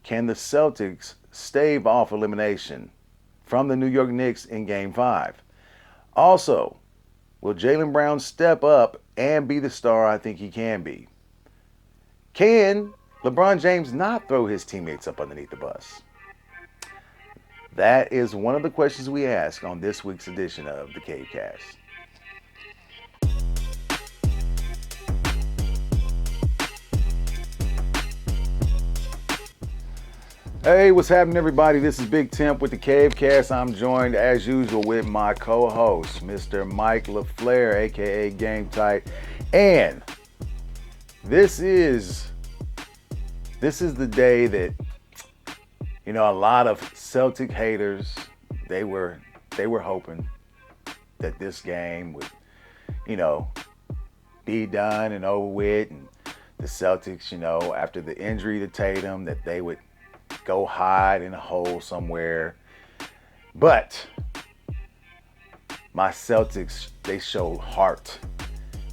can the Celtics stave off elimination from the New York Knicks in Game 5? Also, will Jaylen Brown step up and be the star I think he can be? Can LeBron James not throw his teammates up underneath the bus? That is one of the questions we ask on this week's edition of the Cavecast. Hey, what's happening, everybody? This is Big Temp with the Cavecast. I'm joined, as usual, with my co-host, Mr. Mike LaFleur, a.k.a. Game Tight. And this is the day that, a lot of Celtic haters, they were hoping that this game would, be done and over with. And the Celtics, after the injury to Tatum, that they would go hide in a hole somewhere. But my Celtics, they showed heart.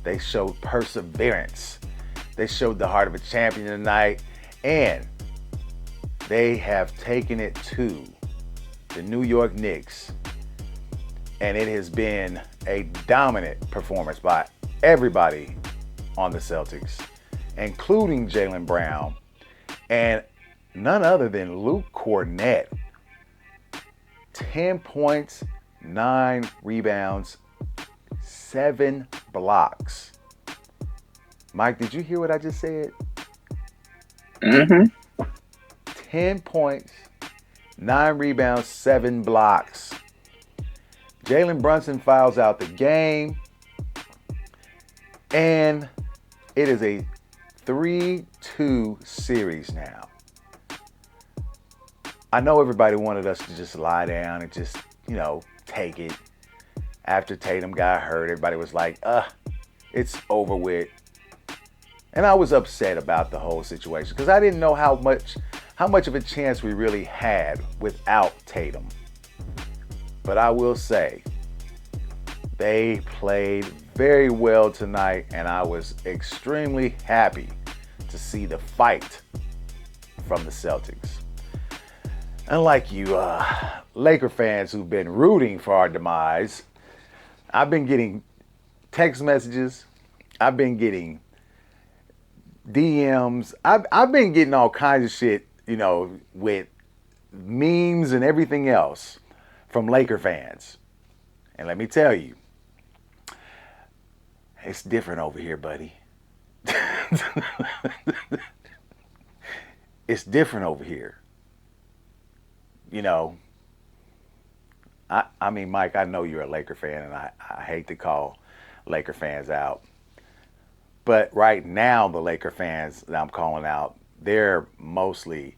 They showed perseverance. They showed the heart of a champion tonight. And they have taken it to the New York Knicks. And it has been a dominant performance by everybody on the Celtics, including Jaylen Brown. And none other than Luke Kornet. 10 points, 9 rebounds, 7 blocks. Mike, did you hear what I just said? Mm-hmm. 10 points, 9 rebounds, 7 blocks. Jalen Brunson fouls out the game. And it is a 3-2 series now. I know everybody wanted us to just lie down and just, take it. After Tatum got hurt, everybody was like, it's over with. And I was upset about the whole situation because I didn't know how much of a chance we really had without Tatum. But I will say, they played very well tonight, and I was extremely happy to see the fight from the Celtics. Unlike you Laker fans who've been rooting for our demise, I've been getting text messages. I've been getting DMs. I've been getting all kinds of shit, with memes and everything else from Laker fans. And let me tell you, it's different over here, buddy. It's different over here. I mean, Mike, I know you're a Laker fan, and I hate to call Laker fans out. But right now, the Laker fans that I'm calling out, they're mostly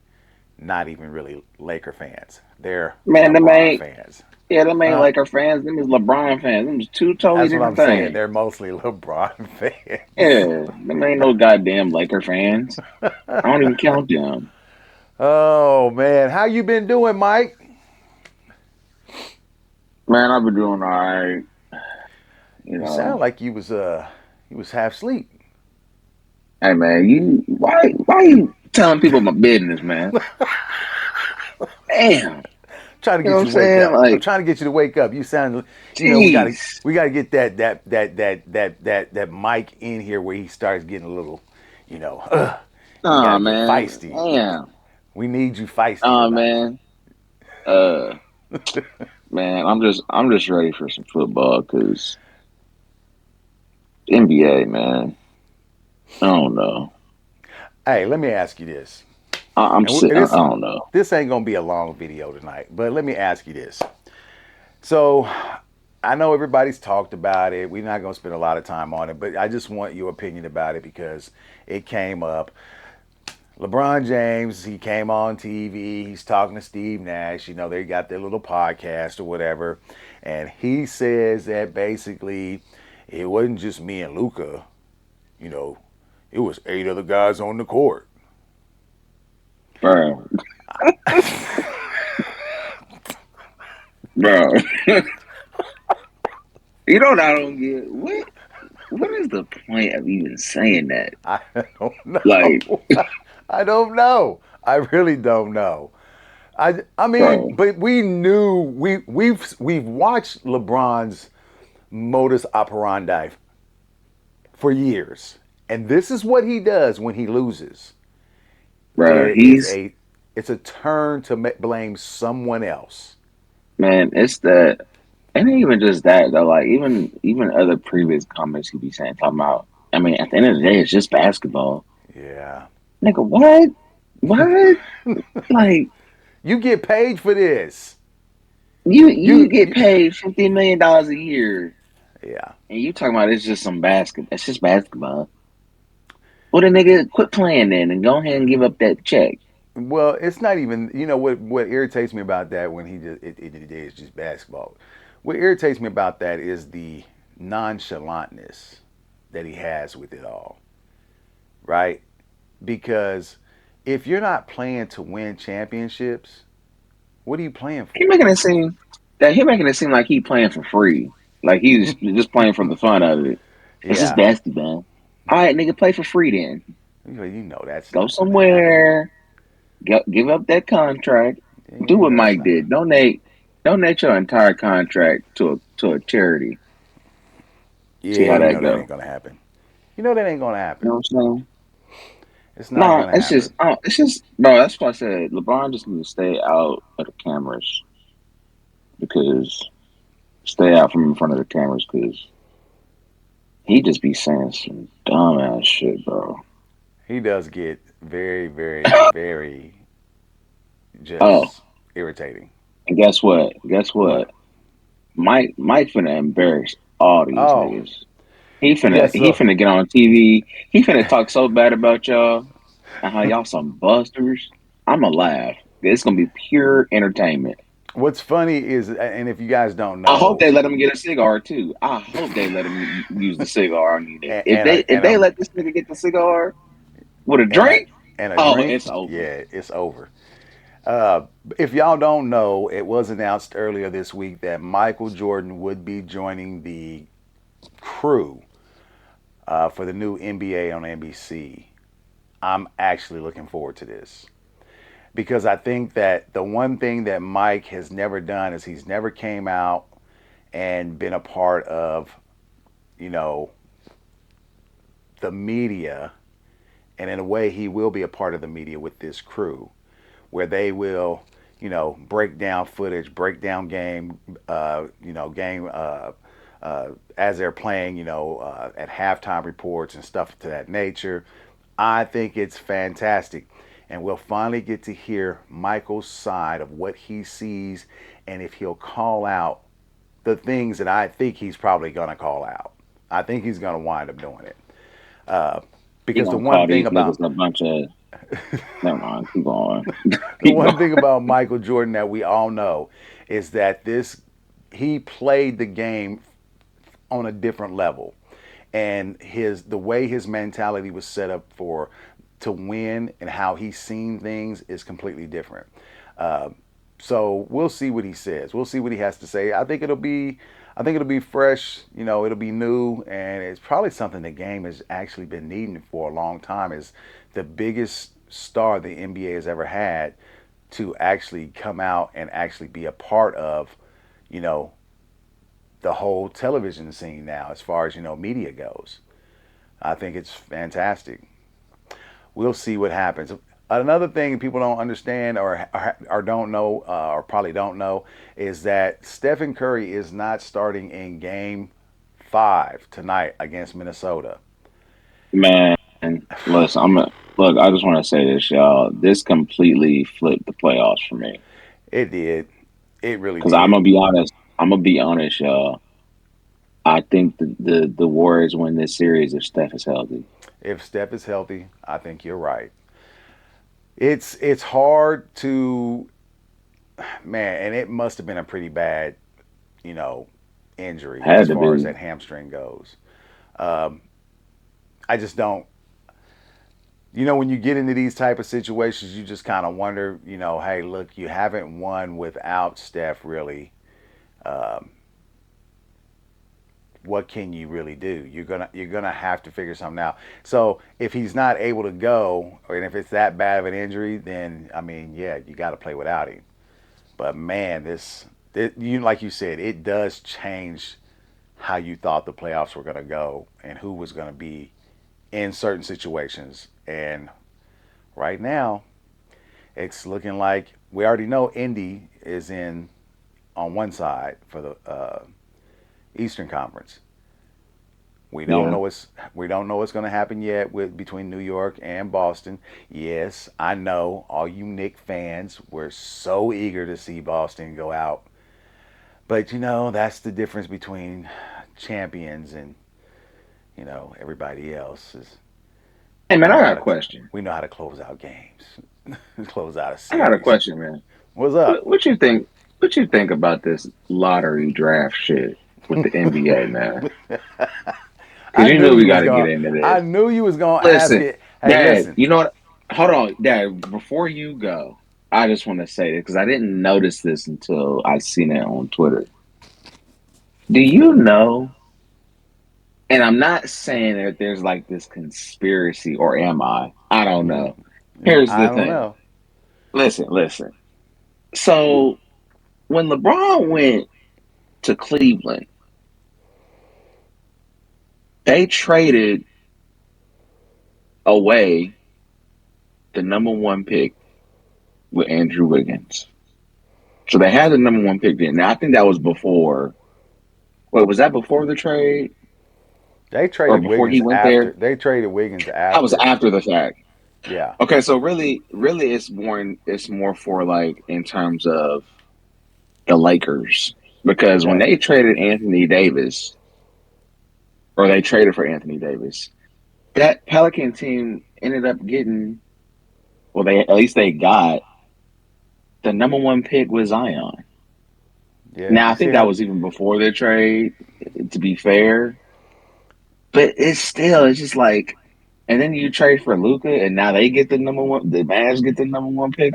not even really Laker fans. They're LeBron fans. Yeah, them ain't Laker fans. Them is LeBron fans. Them is two totally different things. That's what I'm saying. They're mostly LeBron fans. Yeah, them ain't no goddamn Laker fans. I don't even count them. Oh, man. How you been doing, Mike? Man, I've been doing all right. You sound like you was half asleep. Hey, man, why you telling people my business, man? Damn. Trying to get you to wake up. I'm trying to get you to wake up. You sound, we gotta get that mic in here where he starts getting a little, man, feisty. Damn. We need you feisty. Man. Man, I'm just ready for some football because NBA, man. I don't know. Hey, let me ask you this. I don't know. This ain't gonna be a long video tonight, but let me ask you this. So, I know everybody's talked about it. We're not gonna spend a lot of time on it, but I just want your opinion about it because it came up. LeBron James, he came on TV. He's talking to Steve Nash. They got their little podcast or whatever, and he says that basically it wasn't just me and Luka. It was 8 other guys on the court. Bro. Bro. You know what I don't get? What is the point of even saying that? I don't know. Like, I don't know. I really don't know. I mean, bro. but we knew we've watched LeBron's modus operandi for years, and this is what he does when he loses. Bro, It is he's a it's a turn to blame someone else. man. It's the it ain't even just that though. Like even other previous comments he be saying talking about. I mean, at the end of the day, it's just basketball. Yeah, Nigga, what? What? Like you get paid for this. you get You paid $50 million a year, yeah. and you talking about it's just some basket. It's just basketball. Well, the nigga quit playing then and go ahead and give up that check. Well, it's not even. You know what irritates me about that when he just it is just basketball. What irritates me about that is the nonchalantness that he has with it all, right? Because if you're not playing to win championships, what are you playing He for? making it seem he making it seem like he playing for free. Like he's just playing for the fun of it. It's just Yeah, basketball. All right, nigga, play for free then. you know that's Go not going to happen. somewhere. Give up that contract. Do You what know that's Mike not. did. Donate your entire contract to a charity. See Yeah, how you that know that go. ain't going to happen. You know that ain't going to You happen. know what I'm saying? It's not No, going to happen. it's just, bro. That's why I said LeBron just needs to stay out of the cameras because stay out from in front of the cameras because he just be saying some dumb ass shit, bro. He does get very, very, very Oh, just irritating. and guess what? Guess What? what? Mike finna embarrass all these Oh, niggas. yes. He So finna get on TV. He finna talk so bad about y'all and how y'all some busters. I'ma laugh. It's gonna be pure entertainment. what's funny is, and if you guys don't I hope know, they let him get a cigar too. I hope they let him use the cigar on you nigga. and, and a If and they a let this nigga get the cigar with a and a drink, and a oh, drink, it's over. yeah, it's over. Uh, if y'all don't know, it was announced earlier this week that Michael Jordan would be joining the crew for the new NBA on NBC. I'm actually looking forward to this because I think that the one thing that Mike has never done is he's never came out and been a part of, you know, the media, and in a way he will be a part of the media with this crew where they will, break down footage, break down game as they're playing, at halftime reports and stuff to that nature. I think it's fantastic. And we'll finally get to hear Michael's side of what he sees and if he'll call out the things that I think he's probably going to call out. I think he's going to wind up doing it. Uh, He because the gonna one call thing these about niggas a bunch of. Never mind. Keep going. the Keep one going. thing about Michael Jordan that we all know is that this he played the game on a different level, and the way his mentality was set up for to win and how he's seen things is completely different. Uh, so we'll see what he says. We'll see what he has to say. I think it'll be fresh. It'll be new, and it's probably something the game has actually been needing for a long time. Is the biggest star the NBA has ever had to actually come out and actually be a part of, you know, the whole television scene now, as far as media goes. I think it's fantastic. We'll see what happens. Another thing people don't understand or don't know or probably don't know is that Stephen Curry is not starting in Game 5 tonight against Minnesota. Man, listen. Look. I just want to say this, y'all. This completely flipped the playoffs for me. It did. It really Because I'm did. gonna be honest. I'm gonna be honest, y'all. I think the Warriors win this series if Steph is healthy. If Steph is healthy, I think you're right. It's hard to, man, and it must have been a pretty bad, you know, injury as Had to far as be. that hamstring goes. Um, I just don't. When you get into these type of situations, you just kind of wonder, hey, look, you haven't won without Steph really, um, what can you really do? You're gonna have to figure something out. So if he's not able to go, and if it's that bad of an injury, then I mean, yeah, you got to play without him. But man, you like you said, it does change how you thought the playoffs were gonna go and who was gonna be in certain situations. And right now, it's looking like we already know Indy is in on one side for the Eastern Conference. Yeah. We don't know what's going to happen yet with between New York and Boston. Yes, I know all you Knicks fans were so eager to see Boston go out, but that's the difference between champions and everybody else is Hey man, we I know got how a to question. we know how to close out games, close out a I got a series. question, man. What's up? What you think? What you think about this lottery draft shit with the NBA, man? Because I you knew know we you got was to get going. into I this. knew you was going to ask Listen, it. Hey, Dad. listen. You know what? Hold on, Dad. Before you go, I just want to say this because I didn't notice this until I seen it on Twitter. Do you know? And I'm not saying that there's like this conspiracy, or am I? I don't know. Here's I the don't thing. know. Listen. So when LeBron went to Cleveland, they traded away the number one pick with Andrew Wiggins. So they had the number one pick then. Now I think that was before. Wait, was that before the trade They or traded before he Wiggins went after. there? They traded Wiggins That was after. after the fact. Yeah. Okay, so really, it's more for like in terms of the Lakers because when Okay. they traded Anthony Davis or they traded for Anthony Davis, that Pelican team ended up getting well, they at least they got the number one pick was Zion. Yeah. Now You I see think that how? was even before their trade, to be fair. But it's just like, and then you trade for Luca, and now they get the number one. The Mavs get the number one pick.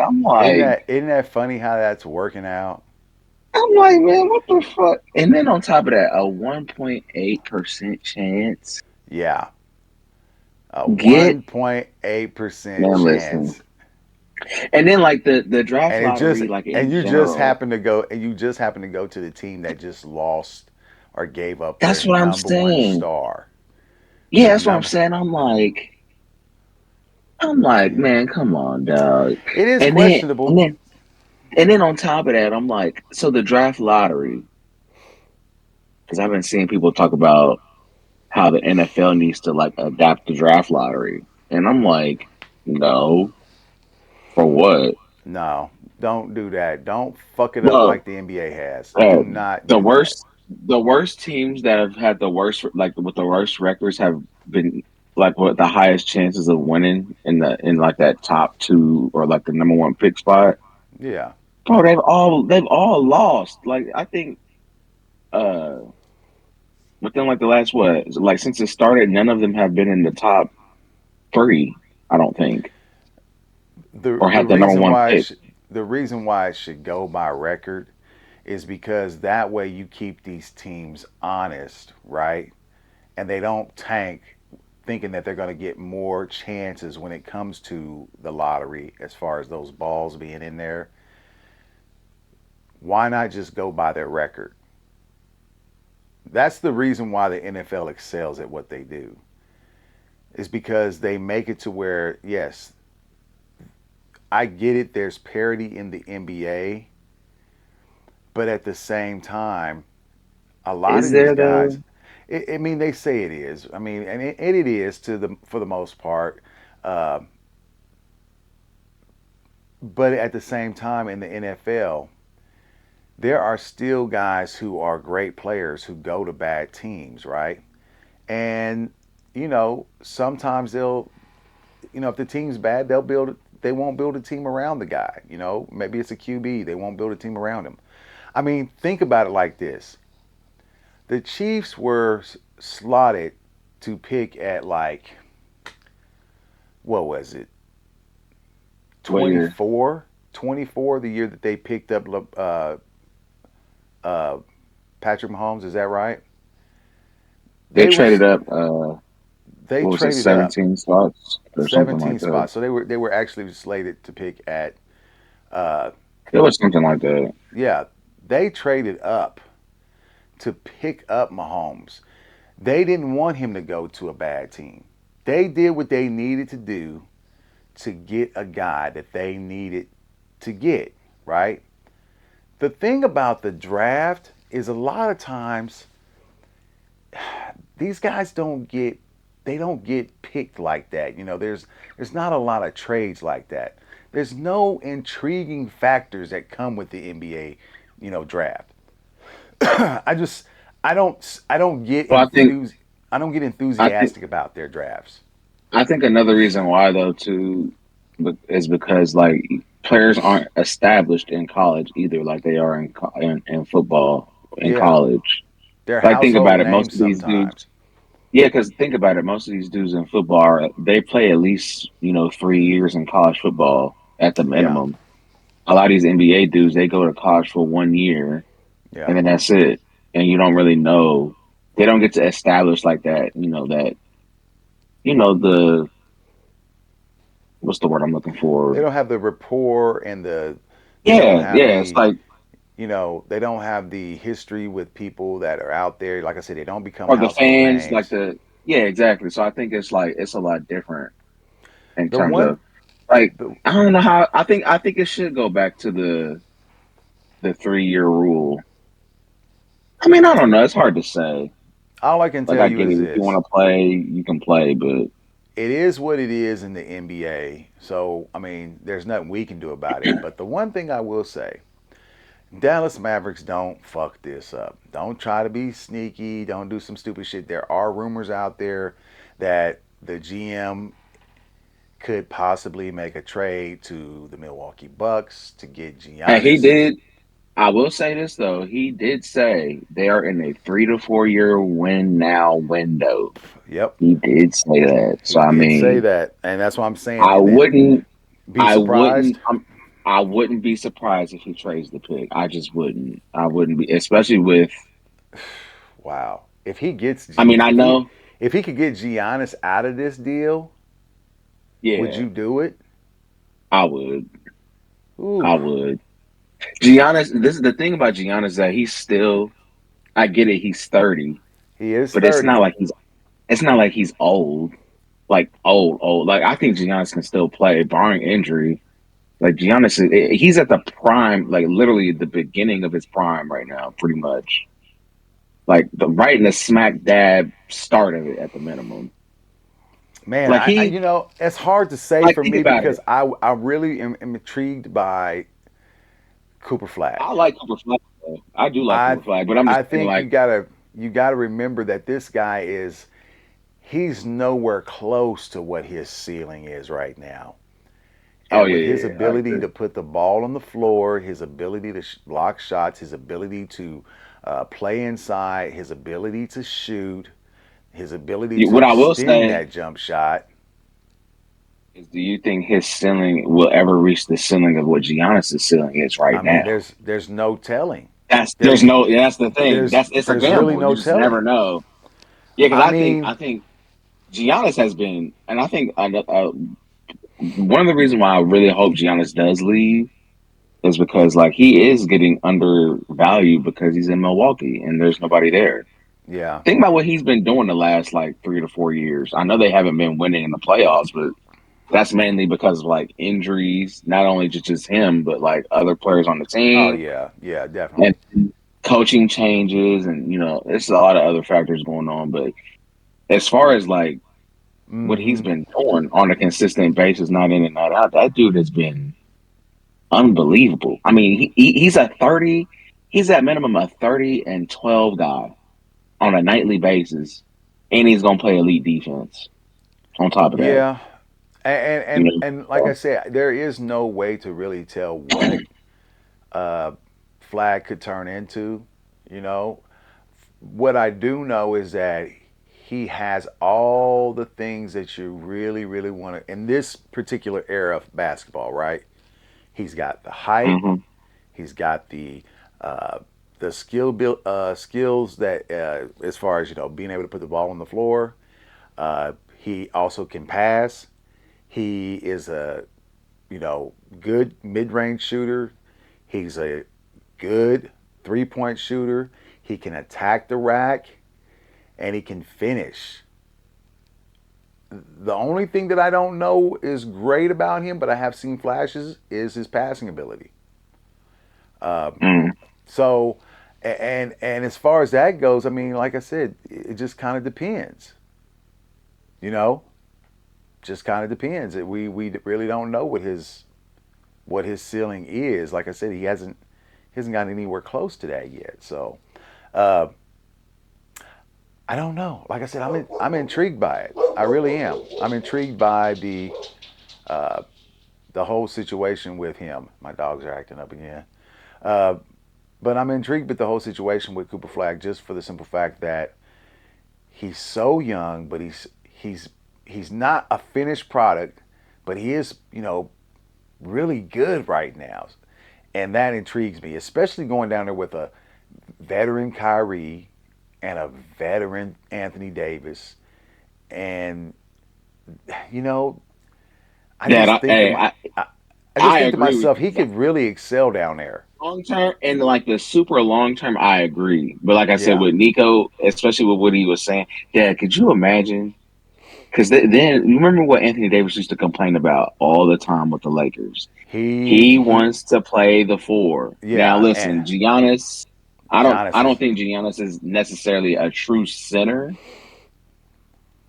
Isn't that funny how that's working out? I'm like, man, what the fuck? And then on top of that, a 1.8% chance. Yeah. A Get 1.8% man, listen. chance, And then like the draft and it just lottery, like and in you just general, happen to go and you just happen to go to the team that just lost or gave up their that's what I'm number one saying. star. Yeah, Your that's what I'm number. saying. I'm like, man, come on, dog. It is And then and questionable. then and then on top of that, I'm like, so the draft lottery, because I've been seeing people talk about how the NFL needs to like adapt the draft lottery. And I'm like, no, for what? No, don't do that. Don't fuck it up Well, like the NBA has. uh, Do not the do that. worst teams that have had the worst, like with the worst records, have been like what the highest chances of winning in like that top two or like the number one pick spot. Yeah. Bro, they've all lost. Like I think uh within like the last what, like since it started, none of them have been in the top three. I don't think, The or the had the number reason one why it pick. should, the reason why it should go by record is because that way you keep these teams honest, right? And they don't tank thinking that they're going to get more chances when it comes to the lottery as far as those balls being in there. Why not just go by their record? That's the reason why the NFL excels at what they do. Is because they make it to where, yes, I get it, there's parity in the NBA, but at the same time, a lot Is of these there guys, though? I mean, they say it is. I mean, and it is for the most part. Uh, but at the same time, in the NFL, there are still guys who are great players who go to bad teams, right? And sometimes if the team's bad, they won't build a team around the guy. Maybe it's a QB, they won't build a team around him. I mean, think about it like this: the Chiefs were slotted to pick at like what was it, What year? 24, 24, the year that they picked up uh, Patrick Mahomes. Is that right? They They were traded up. they What was it? traded up 17 spots or something 17 like that. spots, so they were actually slated to pick at uh, It was something like that. yeah, they traded up to pick up Mahomes. They didn't want him to go to a bad team. They did what they needed to do to get a guy that they needed to get, right? The thing about the draft is a lot of times these guys don't get picked like that. There's not a lot of trades like that. There's no intriguing factors that come with the NBA, draft. I just I don't get Well, I don't get I think enthusiastic about their drafts. I think another reason why though too is because like players aren't established in college either, like they are in football in Yeah, college. they're Like think household about it, most names of these sometimes. dudes. Yeah, because think about it, most of these dudes in football they play at least 3 years in college football at the Yeah, minimum. A lot of these NBA dudes they go to college for 1 year yeah. and then that's it, and you don't really know. They don't get to establish like that. The what's the word I'm looking They for? don't have the rapport and they don't Yeah, have yeah. It's like they don't have the history with people that are out there. Like I said, they don't become or the household fans, like names. the yeah, exactly. So I think it's a lot different in The terms one, of like the, I don't know how I think it should go back to the 3 year rule. I mean, I don't know. It's hard to say. all I can Like tell I you get it. is If you this: want to play, you can play, but it is what it is in the NBA. So I mean, there's nothing we can do about it. But the one thing I will say: Dallas Mavericks don't fuck this up. Don't try to be sneaky. Don't do some stupid shit. There are rumors out there that the GM could possibly make a trade to the Milwaukee Bucks to get and he Giannis. did. I will say this though. He did say they are in a 3 to 4 year win now window. Yep, He did say that. So he I did say mean, that, and that's what I'm saying. I And then wouldn't, be I surprised. wouldn't, I wouldn't be surprised if he trades the pick. I just wouldn't. I wouldn't be, especially with. Wow, if he gets I mean, I if he know. if he could get Giannis out of this deal, would Yeah, you do it? I would. Ooh, I would. Giannis. This is the thing about Giannis that he's still. I get it. He's 30, he is but it's not 30. like he's. It's not like he's old. Like old, old. Like I think Giannis can still play, barring injury. Like Giannis, he's at the prime, like literally the beginning of his prime right now, pretty much. Like the right in the smack dab start of it at the minimum. Man, Like I he, it's hard to say like for think me about because it. I really am intrigued by Cooper Flagg. I like Cooper Flagg. Though. I do like I Cooper Flagg, but I'm just I saying, think like, you gotta remember that this guy he's nowhere close to what his ceiling is right now. oh And yeah, with his yeah, yeah, I ability agree. to put the ball on the floor, his ability to block shots, his ability to play inside, his ability to shoot, his ability to What I will extend say that jump shot. is, do you think his ceiling will ever reach the ceiling of what Giannis's ceiling is right I mean, now? there's no telling. That's there's There's no. Yeah, that's the thing. It's a there's really gamble. no You just never telling. know. Yeah, because I I mean, think Giannis has been, and I think one of the reasons why I really hope Giannis does leave is because like he is getting undervalued because he's in Milwaukee and there's nobody there. yeah. Think about what he's been doing the last like 3 to 4 years. I know they haven't been winning in the playoffs, but that's mainly because of like injuries, not only just him, but like other players on the Oh team yeah, yeah, and definitely. coaching changes, and it's a lot of other factors going on. But as far as like what he's Mm-hmm. been doing on a consistent basis, night in and night out, that dude has been unbelievable. I mean, he's a 30, he's at minimum a 30 and 12 guy on a nightly basis, and he's gonna play elite defense on top of that. Yeah, and, and You and know, and like I so, said, there is no way to really tell what uh, Flag could turn into. You know, what I do know is that he has all the things that you really, really want to in this particular era of basketball. Right? He's got the height. mhm. He's got the uh, the skills that as far as being able to put the ball on the floor. He also can pass. He is a good mid-range shooter. He's a good three-point shooter. He can attack the rack and he can finish. The only thing that I don't know is great about him, but I have seen flashes, is his passing ability. Mm. So, and as far as that goes, I mean, like I said, it just kind of depends. You know, just kind of depends. We really don't know what his ceiling is. Like I said, he hasn't gotten anywhere close to that yet. So, uh, I don't know. Like I said, I'm intrigued by it. I really am. I'm intrigued by uh, the whole situation with him. My dogs are acting up again. Uh, but I'm intrigued with the whole situation with Cooper Flagg just for the simple fact that he's so young, but he's not a finished product, but he is really good right now, and that intrigues me, especially going down there with a veteran Kyrie and a veteran Anthony Davis, and you know I That just think to hey, my I just I think to agree with myself you. he could really excel down there. Long term and like the super long term, I agree. But like I said, Yeah, with Nico, especially with what he was saying, yeah, could you imagine? Because then you remember what Anthony Davis used to complain about all the time with the Lakers. He he wants to play the four. Now, yeah, and listen, Giannis. Giannis I don't is think Giannis is necessarily a true center,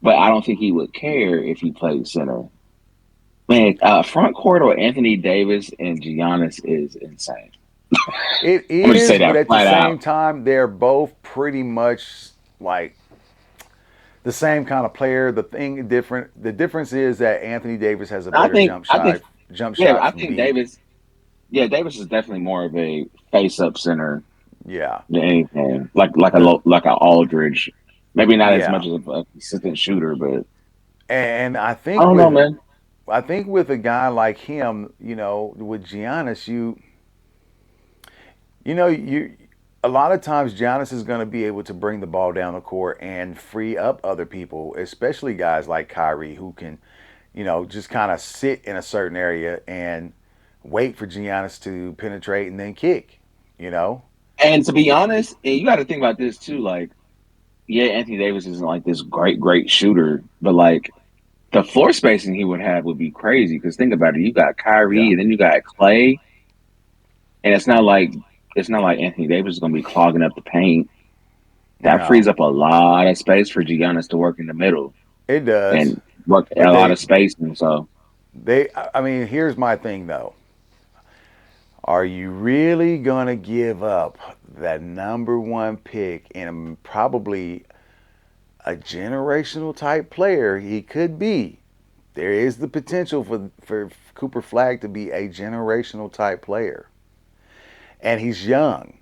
but I don't think he would care if he played center. Man, front court or Anthony Davis and Giannis is insane. it I'm gonna just say is, but that at the flat same out. time they're both pretty much like the same kind of player. The difference is that Anthony Davis has a better I think, jump yeah, shot I from think deep. Davis. Yeah, Davis is definitely more of a face-up center Yeah. than anything. The Like a Aldridge. Maybe not as yeah. much as a consistent shooter, but And I don't know, man. I think with a guy like him, with Giannis, you a lot of times Giannis is going to be able to bring the ball down the court and free up other people, especially guys like Kyrie who can, just kind of sit in a certain area and wait for Giannis to penetrate and then kick, you know? And to be honest, and you got to think about this too. Like, yeah, Anthony Davis isn't like this great shooter, but like the floor spacing he would have would be crazy. Because think about it, you got Kyrie, Yeah. and then you got Clay, and it's not like Anthony Davis is going to be clogging up the paint. That frees No, up a lot of space for Giannis to work in the middle it does. and work But a lot of space. And so, I mean, here's my thing though. Are you really going to give up that number one pick in probably a generational type player he could be? There is the potential for Cooper Flagg to be a generational type player. And he's young.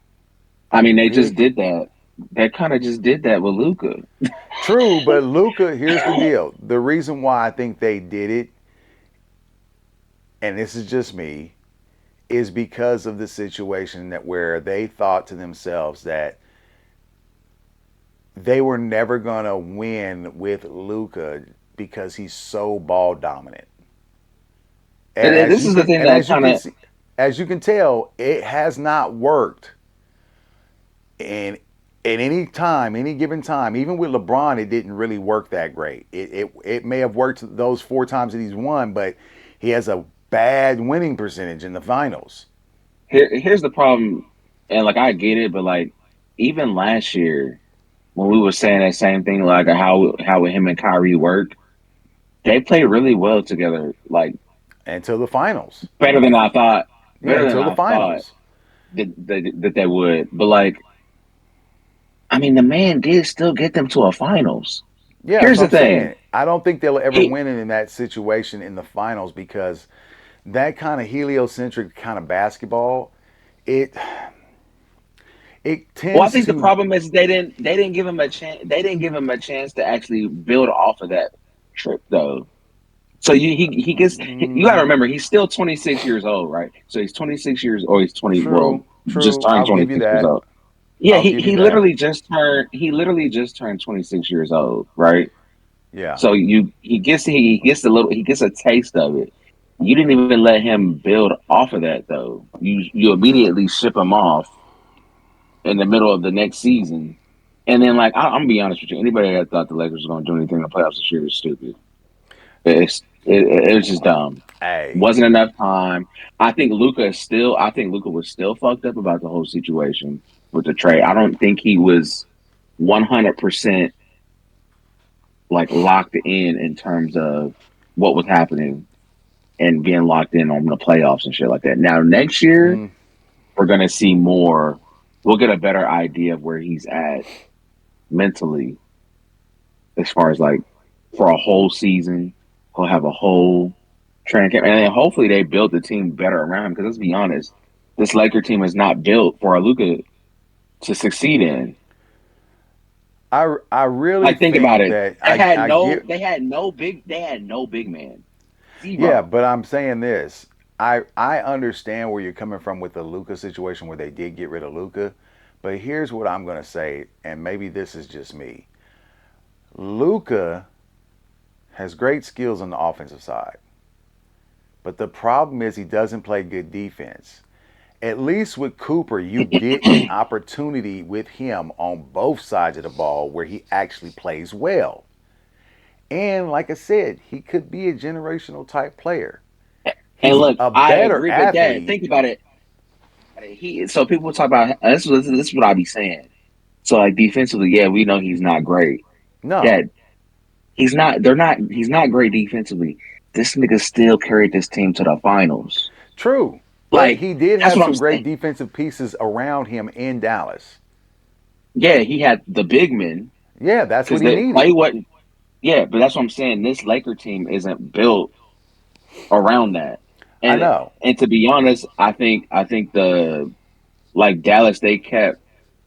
I mean, they just Really did that. They kind of just did that with Luca. true, but Luca, here's the deal. The reason why I think they did it, and this is just me, is because of the situation that where they thought to themselves that they were never gonna win with Luca because he's so ball dominant. And This is the thing that kind of as you can tell, it has not worked in at any time, any given time. Even with LeBron, it didn't really work that great. It may have worked those four times that he's won, but he has a bad winning percentage in the finals. here's the problem, and like I get it, but like even last year when we were saying that same thing, like how him and Kyrie work, they played really well together. Like Until the finals. better than I thought. Yeah, Better than until the I thought finals. that they would. But like, I mean, the man did still get them to a finals. Yeah, that's Here's what the I'm thing. saying. I don't think they'll ever He win it in that situation in the finals because that kind of heliocentric kind of basketball, it it Well, I tends think the to problem is they didn't give him a chance. They didn't give him a chance to actually build off of that trip, though. So he gets you got to remember he's still 26 years old, right? So he's 26 years or he's 20. Well, true, just true. turned I'll give you 26 years that. old. Yeah, I'll he give you he that. literally just turned he literally just turned 26 years old, right? Yeah. So he gets he gets a taste of it. You didn't even let him build off of that though. You immediately ship him off in the middle of the next season. And then, like, I'm gonna be honest with you, anybody that thought the Lakers were gonna do anything in the playoffs this year is stupid. It was just dumb. Hey. Wasn't enough time. I think Luca was still fucked up about the whole situation with the trade. I don't think he was 100% like locked in terms of what was happening and being locked in on the playoffs and shit like that. Now next year Mm, we're gonna see more. We'll get a better idea of where he's at mentally as far as like for a whole season. He'll have a whole training camp, and then hopefully they build the team better around him. Because let's be honest, this Laker team is not built for a Luka to succeed in. I really Like, think about think it. that I get. They had no big man. Yeah, Zero. but I'm saying this. I understand where you're coming from with the Luca situation where they did get rid of Luca, but here's what I'm gonna say, and maybe this is just me. Luca has great skills on the offensive side, but the problem is he doesn't play good defense. At least with Cooper, you get an opportunity with him on both sides of the ball where he actually plays well. And like I said, he could be a generational type player. And He's look, a I better agree with that. athlete. Think about it. So people talk about this is what I be saying. So like defensively, yeah, we know he's not great. No, Dad, he's not. They're not. He's not great defensively. This nigga still carried this team to the finals. true. But Like he did that's have what I'm some great saying. defensive pieces around him in Dallas. Yeah, he had the big men Yeah, that's what because he they needed. play what. Yeah, but that's what I'm saying. This Laker team isn't built around that. I And know. and to be honest, I think the like Dallas they kept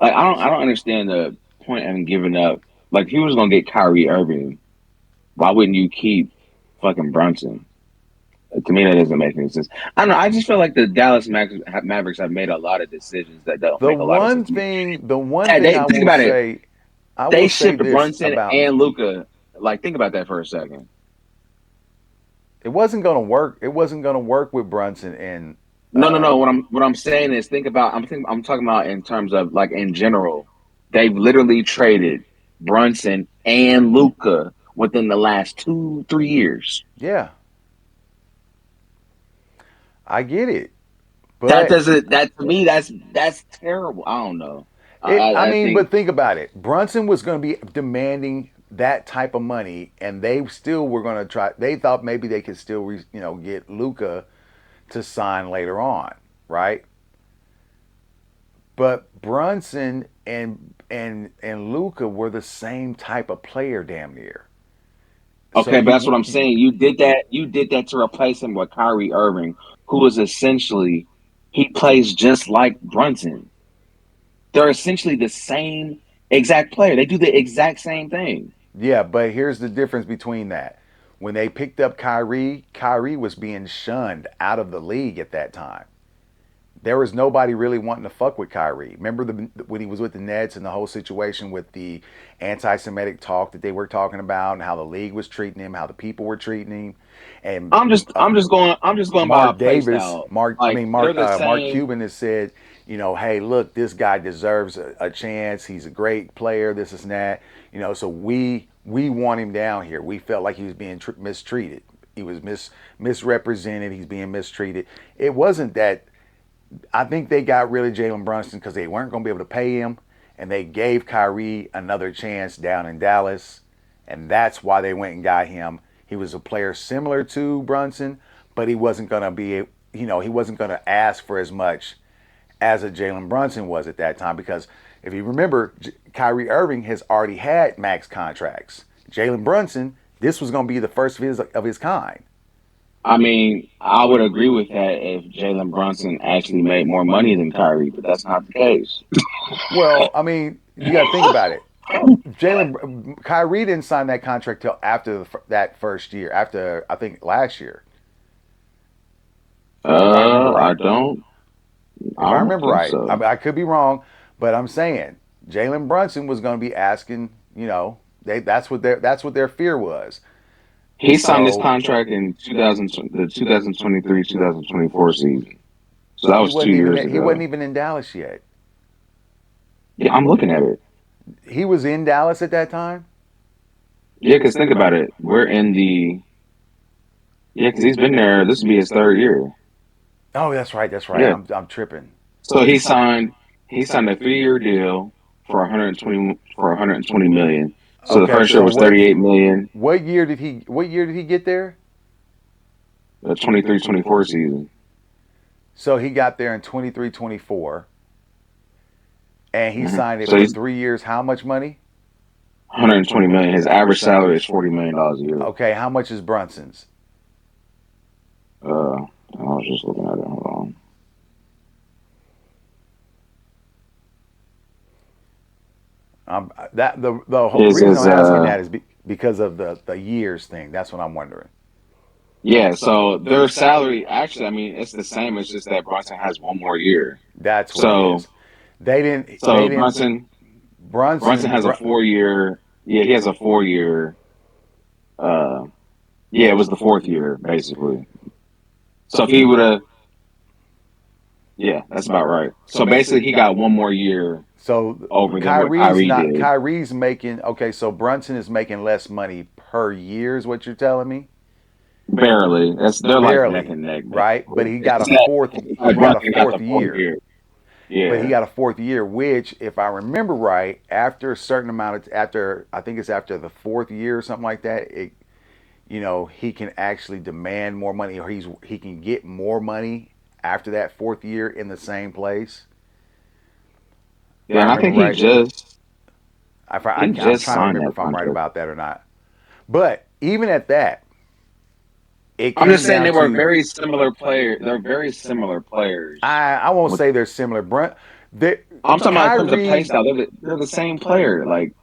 like I don't understand the point in giving up. Like if he was gonna get Kyrie Irving, why wouldn't you keep fucking Brunson? To me, that doesn't make any sense. I don't know. I just feel like the Mavericks have made a lot of decisions that don't make a lot of sense to me. The one Hey, thing they think about it. I They will say shipped this Brunson about and Luca. Like, think about that for a second. it wasn't going to work. It wasn't going to work with Brunson and No, no, no. What I'm saying is, I'm talking about in terms of like in general. They've literally traded Brunson and Luca within the last 2, 3 years. yeah, I get it. That But doesn't. That to me, that's terrible. I don't know. I I mean, think but think about it. Brunson was going to be demanding that type of money, and they still were going to try. They thought maybe they could still, get Luca to sign later on, right? But Brunson and Luca were the same type of player, damn near. So okay, but that's what you, I'm saying. You did that. You did that to replace him with Kyrie Irving, who is essentially he plays just like Brunson. They're essentially the same exact player. They do the exact same thing. yeah. But here's the difference between that. When they picked up Kyrie, Kyrie was being shunned out of the league at that time. There was nobody really wanting to fuck with Kyrie. Remember when he was with the Nets and the whole situation with the anti-Semitic talk that they were talking about and how the league was treating him, how the people were treating him, and I'm just going by a Mark play Davis, style. Like they're the Mark same. Cuban has said, hey, look, this guy deserves a chance. He's a great player. This is that. So we want him down here. We felt like he was being mistreated. He was misrepresented. He's being mistreated. It wasn't that. I think they got rid of Jalen Brunson because they weren't going to be able to pay him, and they gave Kyrie another chance down in Dallas, and that's why they went and got him. He was a player similar to Brunson, but he wasn't going to be, he wasn't going to ask for as much as a Jalen Brunson was at that time because if you remember, Kyrie Irving has already had max contracts. Jalen Brunson, this was going to be the first of his kind. I mean, I would agree with that if Jalen Brunson actually made more money than Kyrie, but that's not the case. Well, I mean, you got to think about it. Jalen Kyrie didn't sign that contract till after that first year, after I think last year, if I remember I right. don't. If I I don't remember think right, so. I could be wrong, But I'm saying Jalen Brunson was going to be asking. That's what their fear was. He signed this So contract in 2000, the 2023-2024 season. So that was 2 years he wasn't ago. even in Dallas yet. Yeah, I'm looking at it. He was in Dallas at that time. Yeah, because think about it. We're in the yeah, because he's been there. This will be his third year. Oh, that's right. That's right. Yeah. I'm tripping. So he signed a 3 year deal for 120 million. So the Okay, first year so was 38 million. what year did he get there? The 23-24 season. So he got there in 23, 24, and he Mm-hmm. signed it So for he's 3 years. How much money? 120 million. His average salary is $40 million a year. Okay, how much is Brunson's? I was just looking at it. Hold on. That the His reason is I'm asking that is because of the years thing. That's what I'm wondering. yeah. So their salary actually, I mean, it's the same. It's just that Brunson has one more year. That's what it So is. They didn't. They so didn't. Brunson has a 4 year. Yeah, he has a 4 year. Uh, yeah, it was the fourth year basically. So if he would have, yeah, that's about right. So basically, he got one more year So over than what Kyrie did. Kyrie's making okay. So Brunson is making less money per year. Is what you're telling me? Barely. They're like neck Barely, and neck, right? But basically. It's that he got a Brunson got fourth the fourth year. year. But he Yeah. got a fourth year, which, if I remember right, after a certain amount of after I think it's after the fourth year or something like that, he can actually demand more money, or he can get more money after that fourth year in the same place. If Yeah, I and I remember think right, he I'm just trying to signed remember that if I'm right contract. about that or not. But even at that, it I'm came just saying down they were to very similar players. They're very similar players. I won't With say they're similar. They, I'm talking about in terms of play Kyrie, style. They're the same player. Like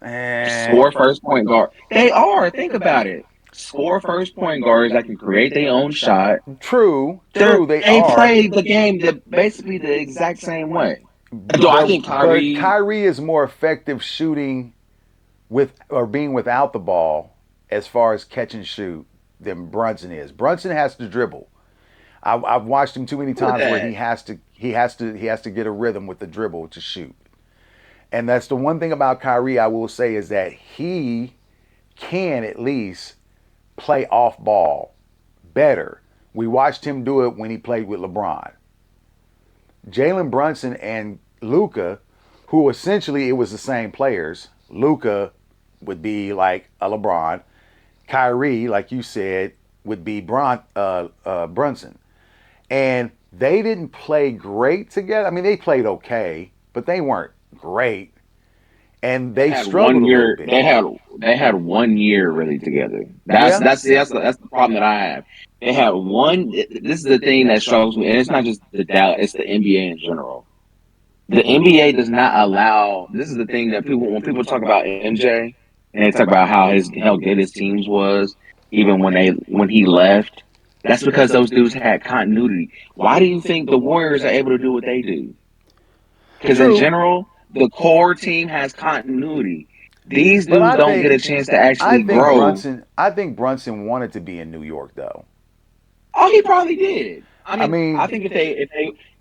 eh, score first point guard. They are. Think about it. Score first point guards that can create their own shot. true, they They are. play the game basically the exact same way. Though I think But Kyrie, Kyrie is more effective shooting with or being without the ball as far as catch and shoot than Brunson is. Brunson has to dribble. I've watched him too many with times where that, he has to get a rhythm with the dribble to shoot. And that's the one thing about Kyrie I will say is that he can at least play off ball better. We watched him do it when he played with LeBron. Jalen Brunson and Luka, who essentially it was the same players. Luka would be like a LeBron. Kyrie, like you said, would be Brunson. And they didn't play great together. I mean, they played okay, but they weren't great. And they they had struggled one a little year. bit. They had 1 year really together. Yeah, That's the problem that I have. They had one. This is the thing that struggles me, and it's not just the Dallas. It's the NBA in general. The NBA does not allow. This is the thing that people when people talk about MJ and they talk about how good his teams was, even when he left. That's because those dudes had continuity. Why do you think the Warriors are able to do what they do? Because in true. general, the core team has continuity. These But dudes don't get a chance to I actually think grow. Brunson wanted to be in New York though. Oh, he probably did. I I mean, I mean, think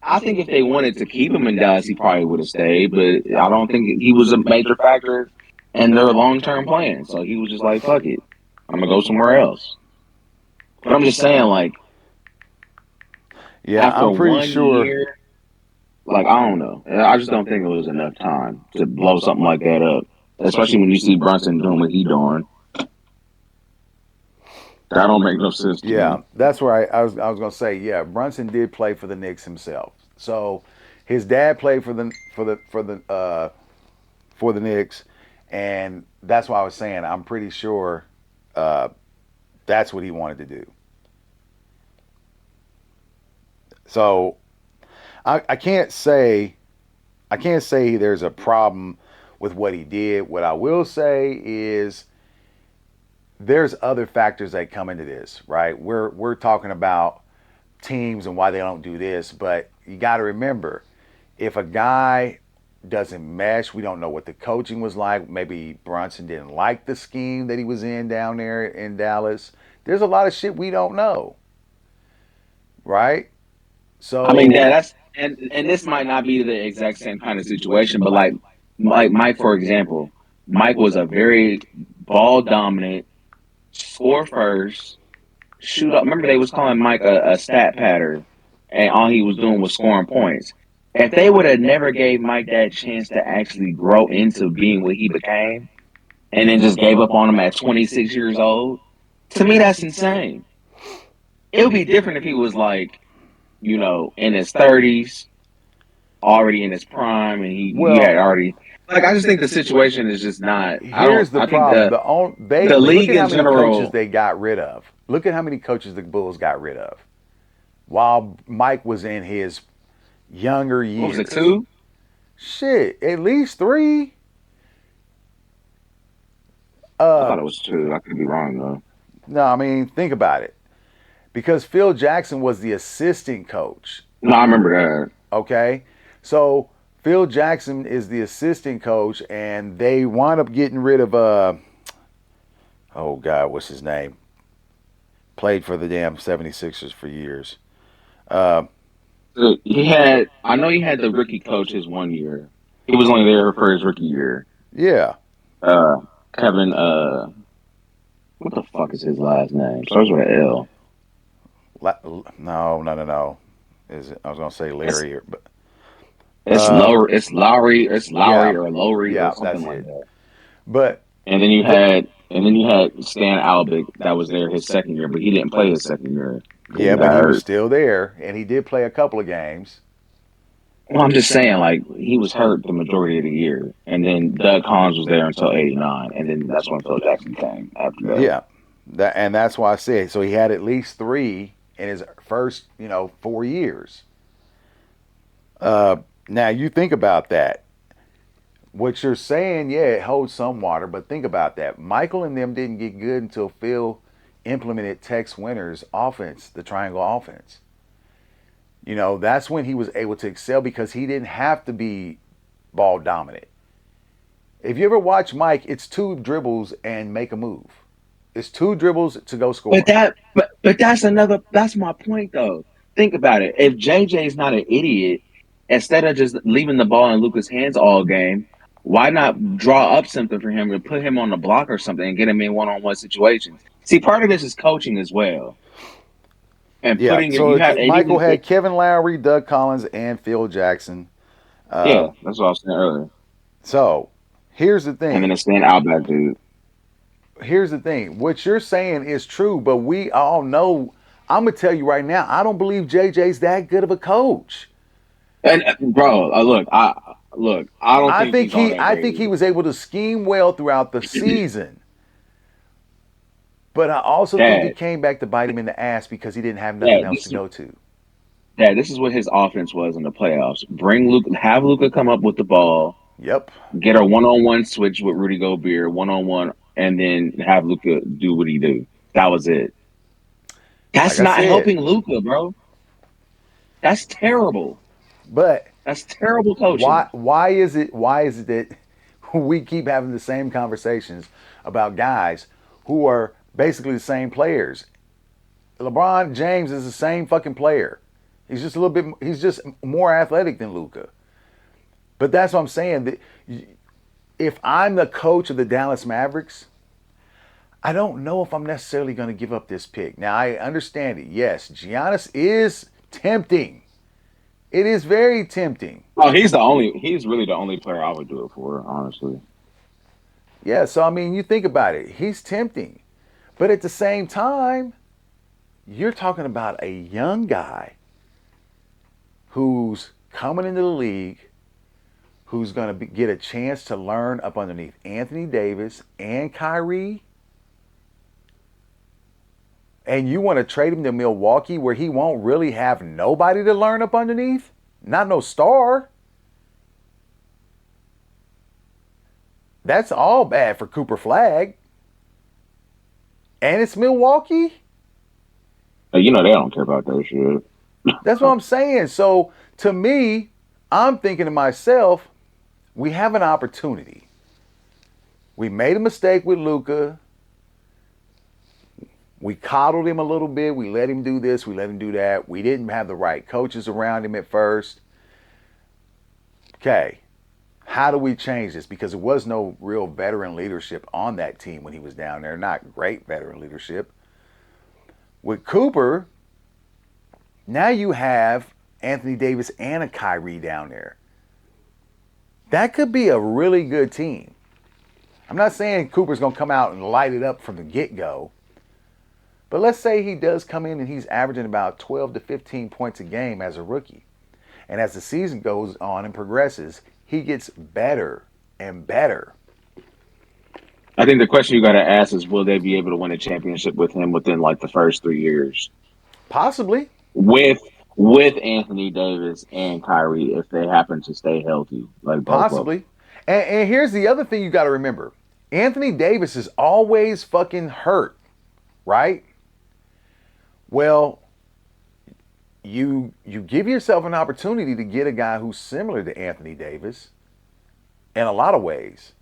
I think if they wanted to keep him in Dallas, he probably would have stayed. But I don't think he was a major factor in their long term plan. So he was just like, "Fuck it, I'm gonna go somewhere else." But I'm just saying, like yeah, after I'm pretty one sure. year, like I don't know, I just don't think it was enough time to blow something like that up. Especially when you see Brunson doing what he doing, that don't make no sense to Yeah, me. that's where I was gonna say. Yeah, Brunson did play for the Knicks himself. So his dad played for the Knicks, and that's why I was saying I'm pretty sure uh, that's what he wanted to do. So I can't say there's a problem with what he did. What I will say is there's other factors that come into this, right? We're talking about teams and why they don't do this, but you got to remember if a guy doesn't mesh. We don't know what the coaching was like. Maybe Brunson didn't like the scheme that he was in down there in Dallas. There's a lot of shit we don't know, right? I mean, So that's and this might not be the exact same kind of situation, but like Mike, for example, Mike was a very ball dominant, score first, shoot up. Remember they was calling Mike a stat patter, and all he was doing was scoring points. If they would have never gave Mike that chance to actually grow into being what he became, and then just gave up on him at 26 years old, to me that's insane. It would be different if he was like, in his 30s, already in his prime, and he had well, already like. I just think the situation is just not. I don't. here's the I think problem. They the look league at how in many coaches general. they got rid of. Look at how many coaches the Bulls got rid of while Mike was in his younger What was it? years. Two? Shit, at least three. I Uh, thought it was two. I could be wrong though. no, I mean think about it. Because Phil Jackson was the assistant coach. No, I remember that. Okay, so Phil Jackson is the assistant coach, and they wound up getting rid of oh God, what's his name? Played for the damn 76ers for years. Uh, So he had. I know he had the rookie coach his 1 year. He was only there for his rookie year. yeah. Uh, Kevin. What the fuck is his last name? Starts with an L. No. Is it? I was gonna say It's Larry, but it's uh, Lowry. It's Lowry. It's yeah, Lowry or Lowry or yeah, something that's like it. that. But And then you the, had Stan Albick that was there his 2nd year, but he didn't play his 2nd year because yeah, he but got he was hurt. still there, and he did play a couple of games. Well, I'm just saying, like he was hurt the majority of the year, and then Doug Collins was there until '89, and then that's when Phil Jackson came after that. Yeah, that's why I said so. He had at least three in his first, 4 years. Uh, Now you think about that. What you're saying, yeah, it holds some water, but think about that. Michael and them didn't get good until Phil implemented Tex Winter's offense, the triangle offense. That's when he was able to excel because he didn't have to be ball dominant. If you ever watch Mike, it's two dribbles and make a move. It's two dribbles to go But score. that's my point though. Think about it. If JJ's not an idiot, instead of just leaving the ball in Luka's hands all game, why not draw up something for him to put him on the block or something and get him in one-on-one situations? See, part of this is coaching as well, and Yeah. putting it. So You have and Michael even had Kevin Lowry, Doug Collins, and Phil Jackson. Uh, yeah, that's what I was saying earlier. so here's the And then thing. the Stan Outback dude. Here's the thing. What you're saying is true, but we all know. I'm gonna tell you right now. I don't believe JJ's that good of a coach. And bro, look. I don't think he's all that I great think he either. was able to scheme well throughout the season. But I also think it Dad, came back to bite him in the ass because he didn't have nothing Dad, else to go to. this is what his offense was in the playoffs. Bring Luke, have Luca come up with the ball, Yep. get a one-on-one switch with Rudy Gobert, one-on-one, and then have Luca do what he do. That was it. Like That's I not said. helping Luca, bro. That's terrible. But That's terrible why coaching. why is it that we keep having the same conversations about guys who are basically the same players? LeBron James is the same fucking player. He's just more athletic than Luca. But that's what I'm saying. That if I'm the coach of the Dallas Mavericks, I don't know if I'm necessarily going to give up this pick. Now I understand it. Yes, Giannis is tempting. It is very tempting. Oh, he's really the only player I would do it for, honestly. Yeah, so I mean, you think about it. He's tempting. But at the same time, you're talking about a young guy who's coming into the league, who's going to get a chance to learn up underneath Anthony Davis and Kyrie, and you want to trade him to Milwaukee where he won't really have nobody to learn up underneath? Not no star. That's all bad for Cooper Flagg. And it's Milwaukee? They don't care about that shit. That's what I'm saying. So to me, I'm thinking to myself, we have an opportunity. We made a mistake with Luka. We coddled him a little bit. We let him do this. We let him do that. We didn't have the right coaches around him at first. Okay, how do we change this? Because there was no real veteran leadership on that team when he was down there. Not great veteran leadership. With Cooper, now you have Anthony Davis and a Kyrie down there. That could be a really good team. I'm not saying Cooper's going to come out and light it up from the get-go. But let's say he does come in and he's averaging about 12 to 15 points a game as a rookie. And as the season goes on and progresses, he gets better and better. I think the question you got to ask is, will they be able to win a championship with him within like the first 3 years? Possibly. With Anthony Davis and Kyrie, if they happen to stay healthy, like both Possibly. And here's the other thing you got to remember. Anthony Davis is always fucking hurt, right? Well, you give yourself an opportunity to get a guy who's similar to Anthony Davis in a lot of ways.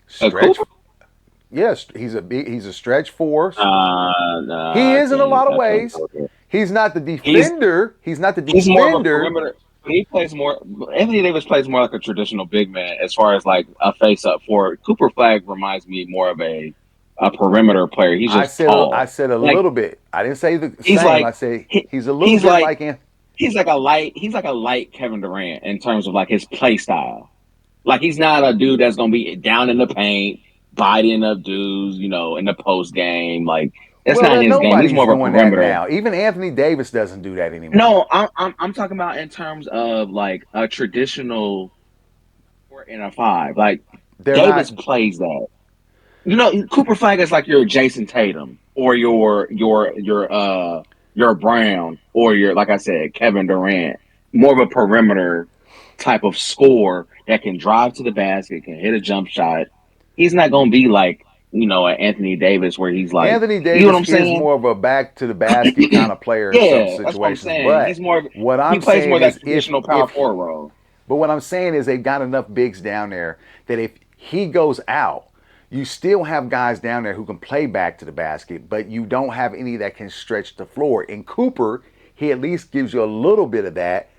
Stretch. Yes, he's a stretch force. He is in a lot of ways. He's not the defender. He's not the defender. He's more of a perimeter. He plays more. Anthony Davis plays more like a traditional big man as far as like a face-up forward. Cooper Flagg reminds me more of a perimeter player. He's just tall. I said a little bit. I didn't say the he's same. Like, I say he's a little bit like Anthony. He's like a light Kevin Durant in terms of like his play style. Like he's not a dude that's gonna be down in the paint, biting up dudes, in the post game. Like that's not his game. He's more of a perimeter. Now. Even Anthony Davis doesn't do that anymore. No, I'm talking about in terms of like a traditional 4 and a 5. Like Davis plays that. Cooper Flagg is like your Jason Tatum or your Brown or your, like I said, Kevin Durant. More of a perimeter type of score that can drive to the basket, can hit a jump shot. He's not going to be like, an Anthony Davis where he's like, Anthony Davis is more of a back to the basket kind of player in some situations. That's what I'm saying. But he's more. He plays more that traditional power forward role. But what I'm saying is they've got enough bigs down there that if he goes out, you still have guys down there who can play back to the basket, but you don't have any that can stretch the floor. In Cooper, he at least gives you a little bit of that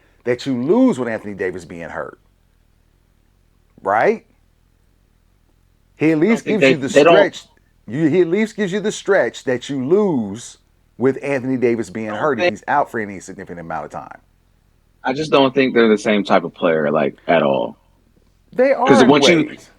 you lose with Anthony Davis being hurt. Right? He at least gives you the stretch. He at least gives you the stretch that you lose with Anthony Davis being hurt if he's out for any significant amount of time. I just don't think they're the same type of player, like, at all. They are in ways.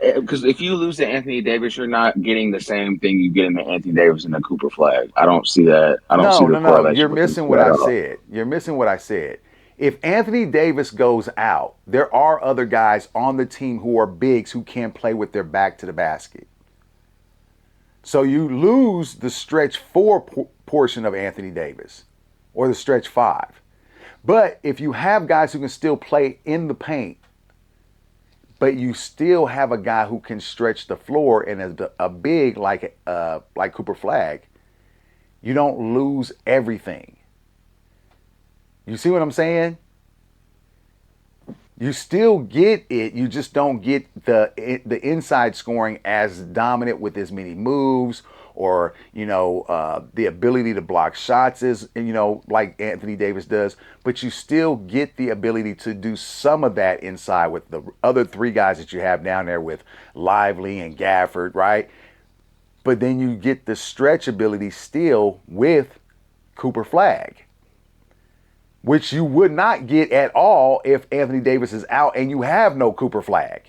Because if you lose to Anthony Davis, you're not getting the same thing you get in the Anthony Davis and the Cooper Flagg. I don't see that. I don't see the correlation. You're missing what I said. You're missing what I said. If Anthony Davis goes out, there are other guys on the team who are bigs who can play with their back to the basket. So you lose the stretch 4 portion of Anthony Davis or the stretch 5. But if you have guys who can still play in the paint, but you still have a guy who can stretch the floor and a big like Cooper Flagg, you don't lose everything. You see what I'm saying? You still get it. You just don't get the inside scoring as dominant with as many moves or, the ability to block shots as, like Anthony Davis does. But you still get the ability to do some of that inside with the other 3 guys that you have down there with Lively and Gafford, right? But then you get the stretch ability still with Cooper Flagg, which you would not get at all if Anthony Davis is out and you have no Cooper Flagg.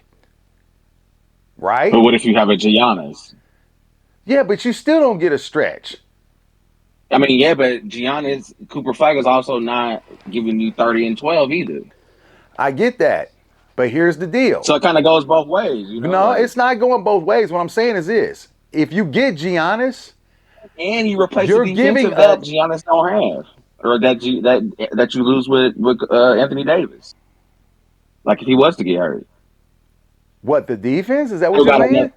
Right? But what if you have a Giannis? Yeah, but you still don't get a stretch. I mean, yeah, but Giannis, Cooper Flagg is also not giving you 30 and 12 either. I get that. But here's the deal. So it kind of goes both ways. No, it's not going both ways. What I'm saying is this. If you get Giannis, and you replace the defensive that Giannis don't have. Or that you lose with Anthony Davis. Like if he was to get hurt. What, the defense? Is that what you're saying?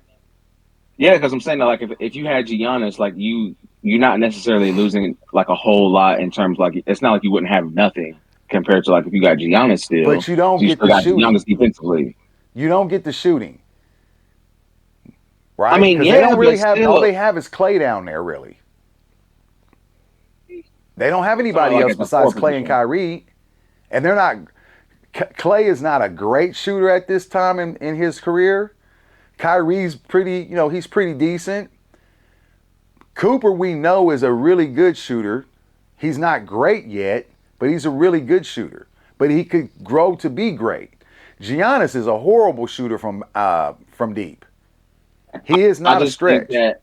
Yeah, because I'm saying that, like if you had Giannis, like you're not necessarily losing like a whole lot in terms like it's not like you wouldn't have nothing compared to like if you got Giannis still, But you don't so you get still the got Giannis shooting. defensively. You don't get the shooting, I right? mean, Because they yeah, don't really but have. All still, they have is Clay down there. Really, they don't have talking about anybody like else at the four besides Clay and position. Kyrie, and they're not. Clay is not a great shooter at this time in his career. Kyrie's pretty, he's pretty decent. Cooper, we know, is a really good shooter. He's not great yet, but he's a really good shooter. But he could grow to be great. Giannis is a horrible shooter from deep. He is I not a just think stretch. that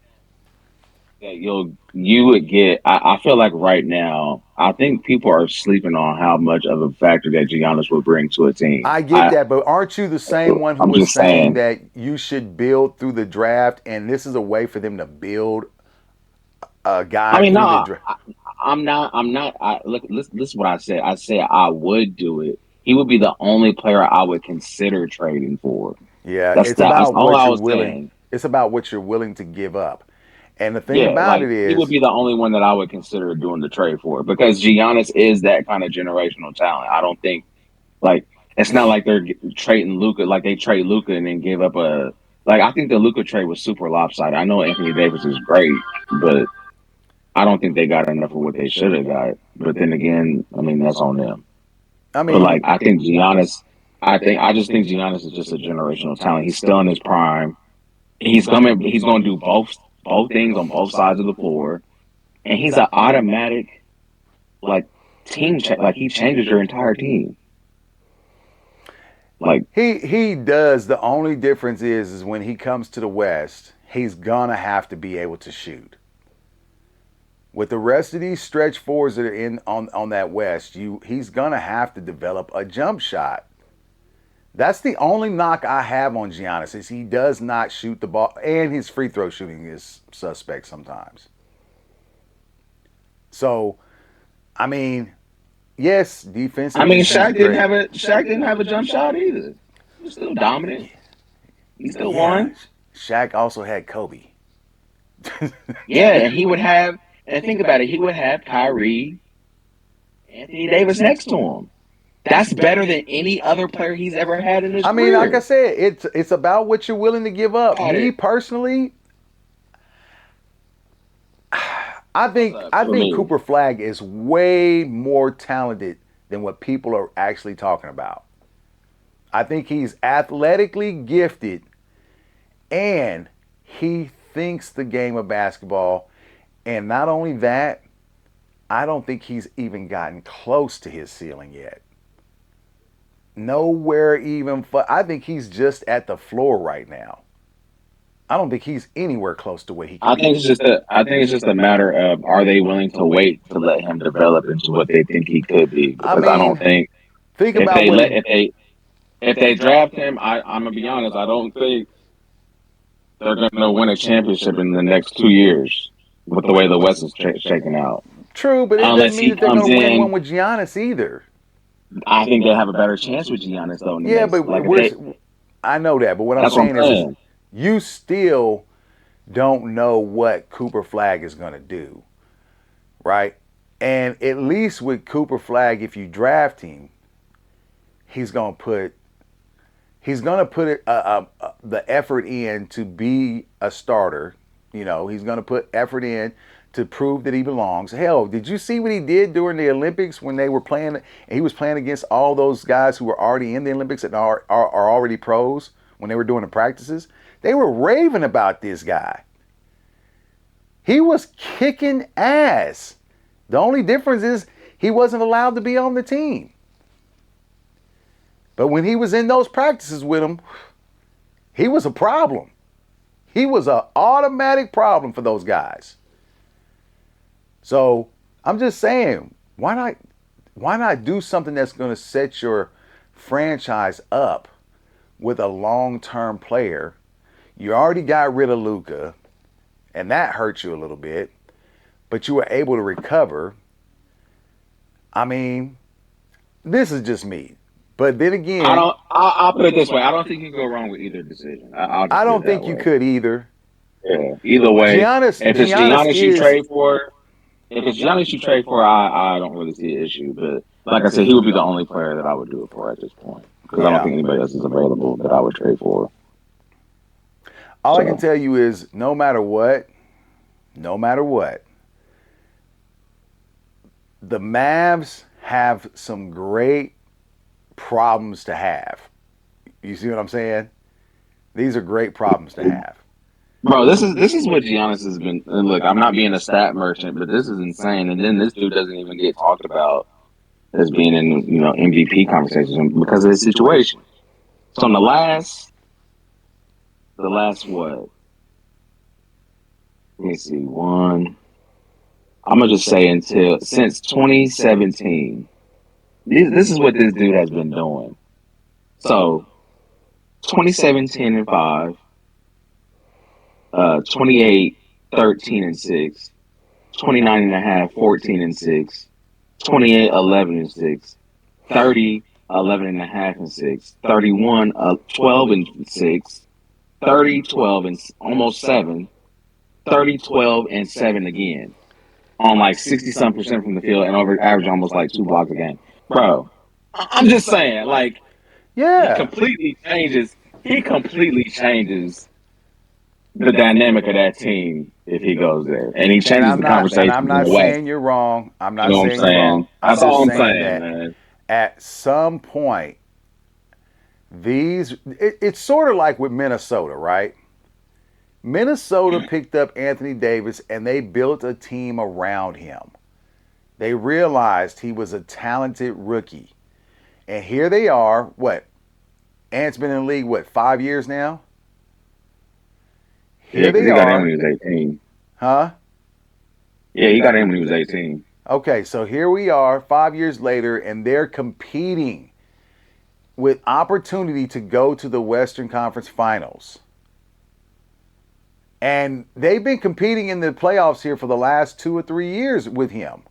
you would get. I feel like right now, I think people are sleeping on how much of a factor that Giannis would bring to a team. I get that, but aren't you the same one who I'm was just saying saying. that you should build through the draft, and this is a way for them to build a I guy mean, through the no, draft? I'm not. I'm not. Look, listen to what I said. I said I would do it. He would be the only player I would consider trading for. Yeah, it's That's about all what I you're was willing. saying. It's about what you're willing to give up. And the thing Yeah, about like it he would is, be the only one that I would consider doing the trade for because Giannis is that kind of generational talent. I don't think like it's not like they're trading Luca like they trade Luca and then give up a like I think the Luca trade was super lopsided. I know Anthony Davis is great, but I don't think they got enough of what they should have got. But then again, I mean that's on them. I But like mean, I think I just think Giannis is just a generational talent. He's still in his prime. He's gonna do both things on both sides of the floor. And he's an automatic like like he changes your entire team. Like he does. The only difference is when he comes to the West, he's gonna have to be able to shoot. With the rest of these stretch fours that are in on that West, he's gonna have to develop a jump shot. That's the only knock I have on Giannis is he does not shoot the ball, and his free throw shooting is suspect sometimes. So, I mean, yes, I defensively mean he's great. Shaq didn't have a jump shot either. He was still dominant. He still Yeah, won. Shaq also had Kobe. Yeah, and he would have and think about it, he would have Kyrie, Anthony Davis next to him. That's better than any other player he's ever had in his I mean, like I career. said, it's about what you're willing to give up. Got Me it. personally, I What's think up I for think me? Cooper Flagg is way more talented than what people are actually talking about. I think he's athletically gifted and he thinks the game of basketball. And not only that, I don't think he's even gotten close to his ceiling yet. Nowhere even. I think he's just at the floor right now. I don't think he's anywhere close to where he can be. I think it's just a matter of are they willing to wait to let him develop into what they think he could be? I Because I don't mean, think think if about they what let he. if they draft him, I'm gonna be honest, I don't think they're gonna win a championship in the next 2 years with the way the West is shaking out. True, but it doesn't Unless mean he that they're comes going to win in, one with Giannis either. I think they have a better chance with Giannis though in the Yeah, next but like if they I know that, but what I'm that's what I'm saying is saying. you still don't know what Cooper Flagg is going to do, right? And at least with Cooper Flagg, if you draft him, he's going to put the effort in to be a starter. He's going to put effort in to prove that he belongs. Hell, did you see what he did during the Olympics when they were playing? And he was playing against all those guys who were already in the Olympics and are already pros when they were doing the practices. They were raving about this guy. He was kicking ass. The only difference is he wasn't allowed to be on the team. But when he was in those practices with him, he was a problem. He was an automatic problem for those guys. So I'm just saying, why not do something that's going to set your franchise up with a long-term player? You already got rid of Luka, and that hurt you a little bit, but you were able to recover. I mean, this is just me. But then again, I'll put it this way. I don't think you can go wrong with either decision. I'll just I put it don't that think you way. could either. Yeah. Either way, if it's Giannis Giannis you is trade for, if it's Giannis you trade for, I don't really see an issue. But like I said, he would be the only player that I would do it for at this point because I don't Yeah. think anybody else is available that I would trade for. All I can So tell you is no matter what, the Mavs have some great problems to have. You see what I'm saying? These are great problems to have. bro, this is what Giannis has been. And look, I'm not being a stat merchant, but this is insane. And then this dude doesn't even get talked about as being in MVP conversations because of his situation. So in the last what? Let me see. I'm gonna just say since 2017. This is what this dude has been doing. So 2017 and 5, 28, 13 and 6, 29 and a half, 14 and 6, 28, 11 and 6, 30, 11 and a half and 6, 31, 12 and 6, 30, 12 and almost 7, 30, 12 and 7 again on like 60 some percent from the field and over average almost like 2 blocks a game. Bro, I'm just saying, like, he Yeah. completely changes. He completely changes the dynamic of that team if he goes there, and he And changes I'm the not and conversation I'm in not the West. saying you're wrong. I'm You not know what I'm saying you're wrong. saying? I'm That's just all I'm saying saying, that man. at some point it's sort of like with Minnesota, right? Minnesota picked up Anthony Davis and they built a team around him. They realized he was a talented rookie. And here they are, what? Ant's been in the league, what, 5 years now? Yeah, Here because they he got in when are. he was 18. Huh? Yeah, he got in when he was 18. Okay, so here we are 5 years later, and they're competing with opportunity to go to the Western Conference Finals. And they've been competing in the playoffs here for the last 2 or 3 years with him.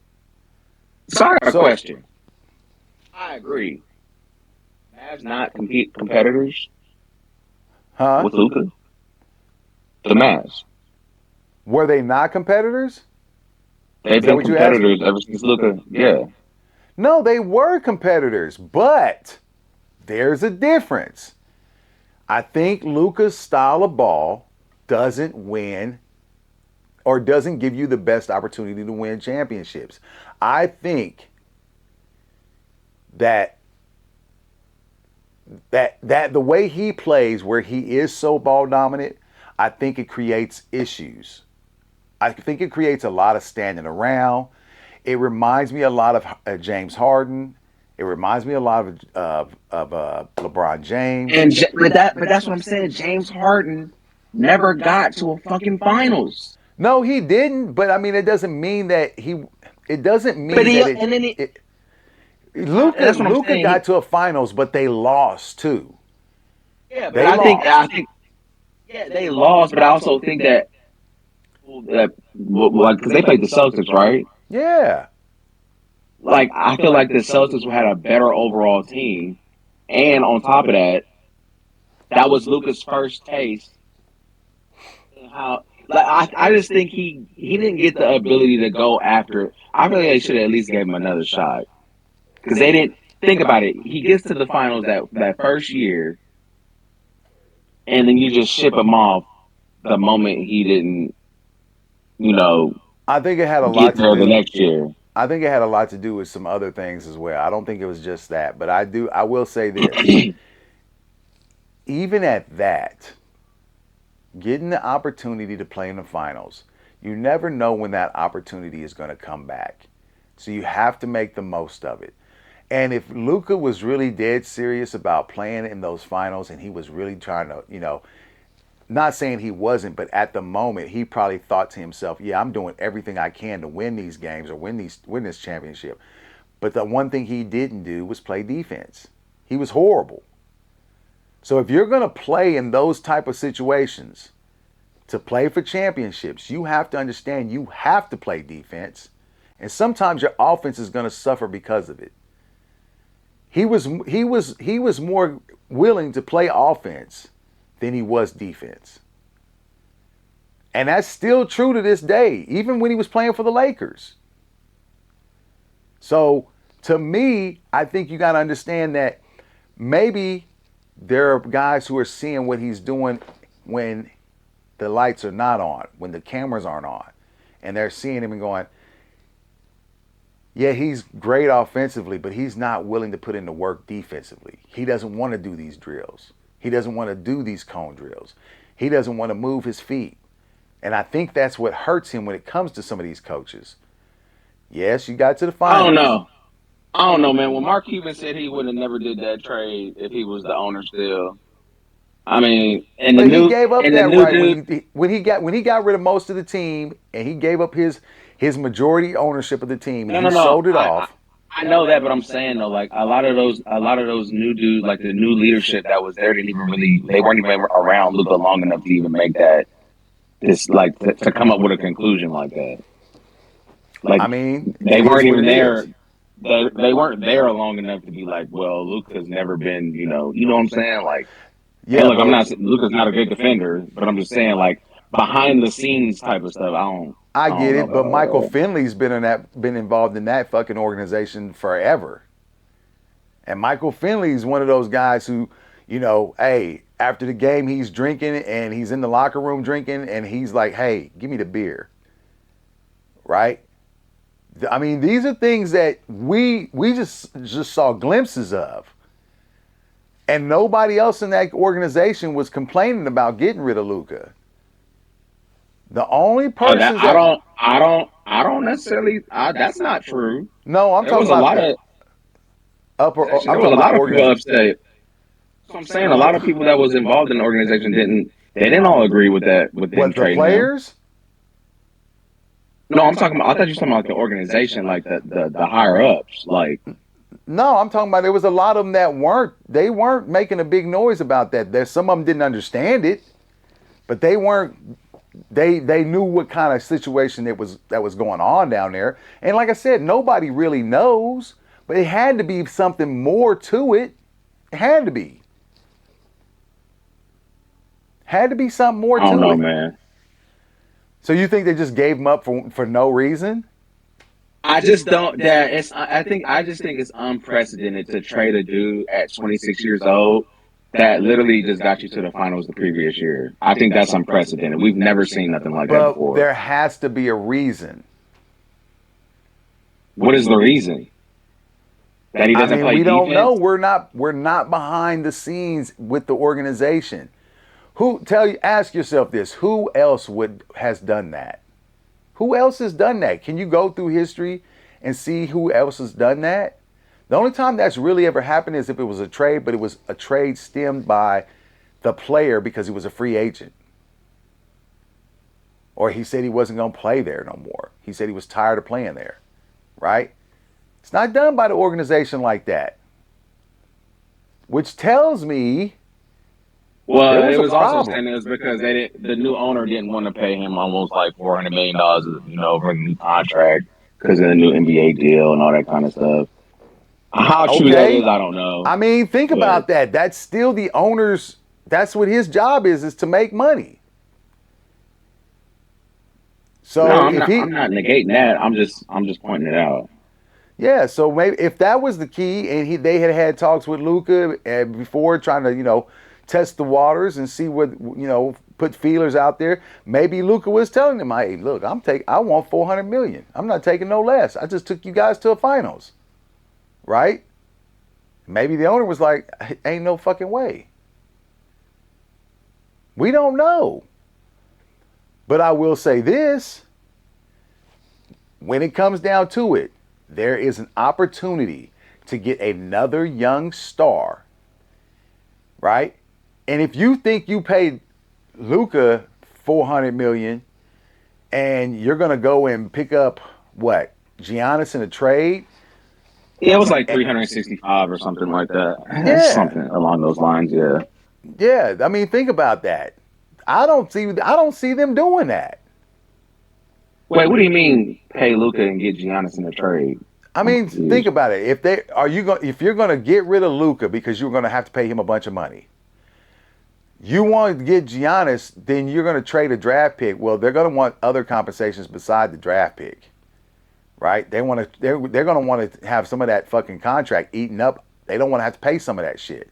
So I got a So, question. I agree. Mavs not compete competitors huh? with Luka. The Mavs. Were they not competitors? They've Is that been what you asked me? competitors ever since Luka. Yeah. No, they were competitors, but there's a difference. I think Luka's style of ball doesn't win or doesn't give you the best opportunity to win championships. I think that that the way he plays where he is so ball dominant, I think it creates issues. I think it creates a lot of standing around. It reminds me a lot of James Harden. It reminds me a lot of LeBron James. But that's what I'm saying. James Harden never got to a fucking finals. No, he didn't. But I mean, it doesn't mean that he. It doesn't But mean he that and then he, it Luca that's what I'm Luca saying. got to a finals, but they lost too. Yeah, but They I lost. think yeah they lost, but I also think that like because they played the Celtics, right? Yeah. Like I feel like the Celtics had a better overall team, and on top of that, that was Luka's first taste. And how like I just think he didn't get the ability to go after. I feel like they should have at least gave him another shot because they didn't think about it. He gets to the finals that first year, and then you just ship him off the moment he didn't, you know, I think it had a get lot to there the do. next year. I think it had a lot to do with some other things as well. I don't think it was just that, but I will say this. Even at that, getting the opportunity to play in the finals, you never know when that opportunity is going to come back. So you have to make the most of it. And if Luca was really dead serious about playing in those finals and he was really trying to, not saying he wasn't, but at the moment he probably thought to himself, yeah, I'm doing everything I can to win these games or win this championship. But the one thing he didn't do was play defense. He was horrible. So if you're going to play in those type of situations to play for championships, you have to understand you have to play defense. And sometimes your offense is going to suffer because of it. He was more willing to play offense than he was defense. And that's still true to this day, even when he was playing for the Lakers. So To me, I think you got to understand that maybe there are guys who are seeing what he's doing when the lights are not on, when the cameras aren't on, and they're seeing him and going, yeah, he's great offensively, but he's not willing to put in the work defensively. He doesn't want to do these drills. He doesn't want to do these cone drills. He doesn't want to move his feet. And I think that's what hurts him when it comes to some of these coaches. Yes, you got to the I don't finals. know. I don't know, man. When Mark Cuban said he would have never did that trade if he was the owner still. I mean, But he gave up and the that new right dude. when he got rid of most of the team and he gave up his majority ownership of the team and No, he no, no. sold it off. I know that, but I'm saying though, like a lot of those new dudes, like the new leadership that was there, didn't even really, they weren't even around Luka long enough to even make that this like to come up with a conclusion like that. Like I mean, they it is weren't what even it there. is. They weren't there long enough to be like, well, Luka's never been, you know what I'm saying? Like, and Yeah, look, I'm but not Luka's not a great defender, but I'm just saying like behind the scenes type of stuff. I I get don't know it. But about Michael all Finley's been involved in that fucking organization forever. And Michael Finley's one of those guys who, hey, after the game he's drinking and he's in the locker room drinking and he's like, hey, give me the beer. Right? I mean, these are things that we just saw glimpses of. And nobody else in that organization was complaining about getting rid of Luka. The only that. That persons that I don't necessarily. That's not true. no, I'm There talking was a about lot the of upper. there I'm was talking a about lot of people organization. upset. So I'm saying a lot of people that was involved in the organization didn't all agree with that with him What the trading him. players? No, I'm talking about. I thought you were talking about like the organization, like the higher ups. Like No, I'm talking about there was a lot of them that weren't making a big noise about that. There's some of them didn't understand it, but they weren't. They knew what kind of situation that was going on down there. And like I said, nobody really knows, but it had to be something more to it. It had to be. Had to be something more I don't to know, it. man. So you think they just gave him up for no reason? I just don't. That it's. I just think it's unprecedented to trade a dude at 26 years old that literally just got you to the finals the previous year. I think that's unprecedented. We've never seen nothing like that But before. there has to be a reason. What is the reason that he I doesn't mean, play we don't know. defense? We're not behind the scenes with the organization. Ask yourself this, who else has done that? Who else has done that? Can you go through history and see who else has done that? The only time that's really ever happened is if it was a trade, but it was a trade stemmed by the player because he was a free agent. Or he said he wasn't going to play there no more. He said he was tired of playing there, right? It's not done by the organization like that, which tells me there Well, it was a was also problem. saying it was because the new owner didn't want to pay him almost like $400 million, for a new contract because of the new NBA deal and all that kind of stuff. How true that is, Okay. I don't know. I mean, think But about that. That's still the owner's, that's what his job is to make money. no, So if he, I'm not negating that. I'm just pointing it out. yeah, so maybe if that was the key and they had talks with Luca before trying to, test the waters and see what, put feelers out there, maybe Luca was telling him, hey, look, I want 400 million. I'm not taking no less. I just took you guys to a finals. Right? Maybe the owner was like, ain't no fucking way. We don't know. But I will say this, when it comes down to it, there is an opportunity to get another young star, right? And if you think you paid Luka 400 million and you're going to go and pick up what? Giannis in a trade? Yeah, it was like 365 or something like that. Yeah. Something along those lines. Yeah. Yeah, I mean think about that. I don't see them doing that. Wait, what do you mean pay Luca and get Giannis in the trade? I I'm mean, think confused. about it. If you're going to get rid of Luca because you're going to have to pay him a bunch of money, you want to get Giannis, then you're going to trade a draft pick. Well, they're going to want other compensations beside the draft pick, right? They're going to want to have some of that fucking contract eaten up. They don't want to have to pay some of that shit,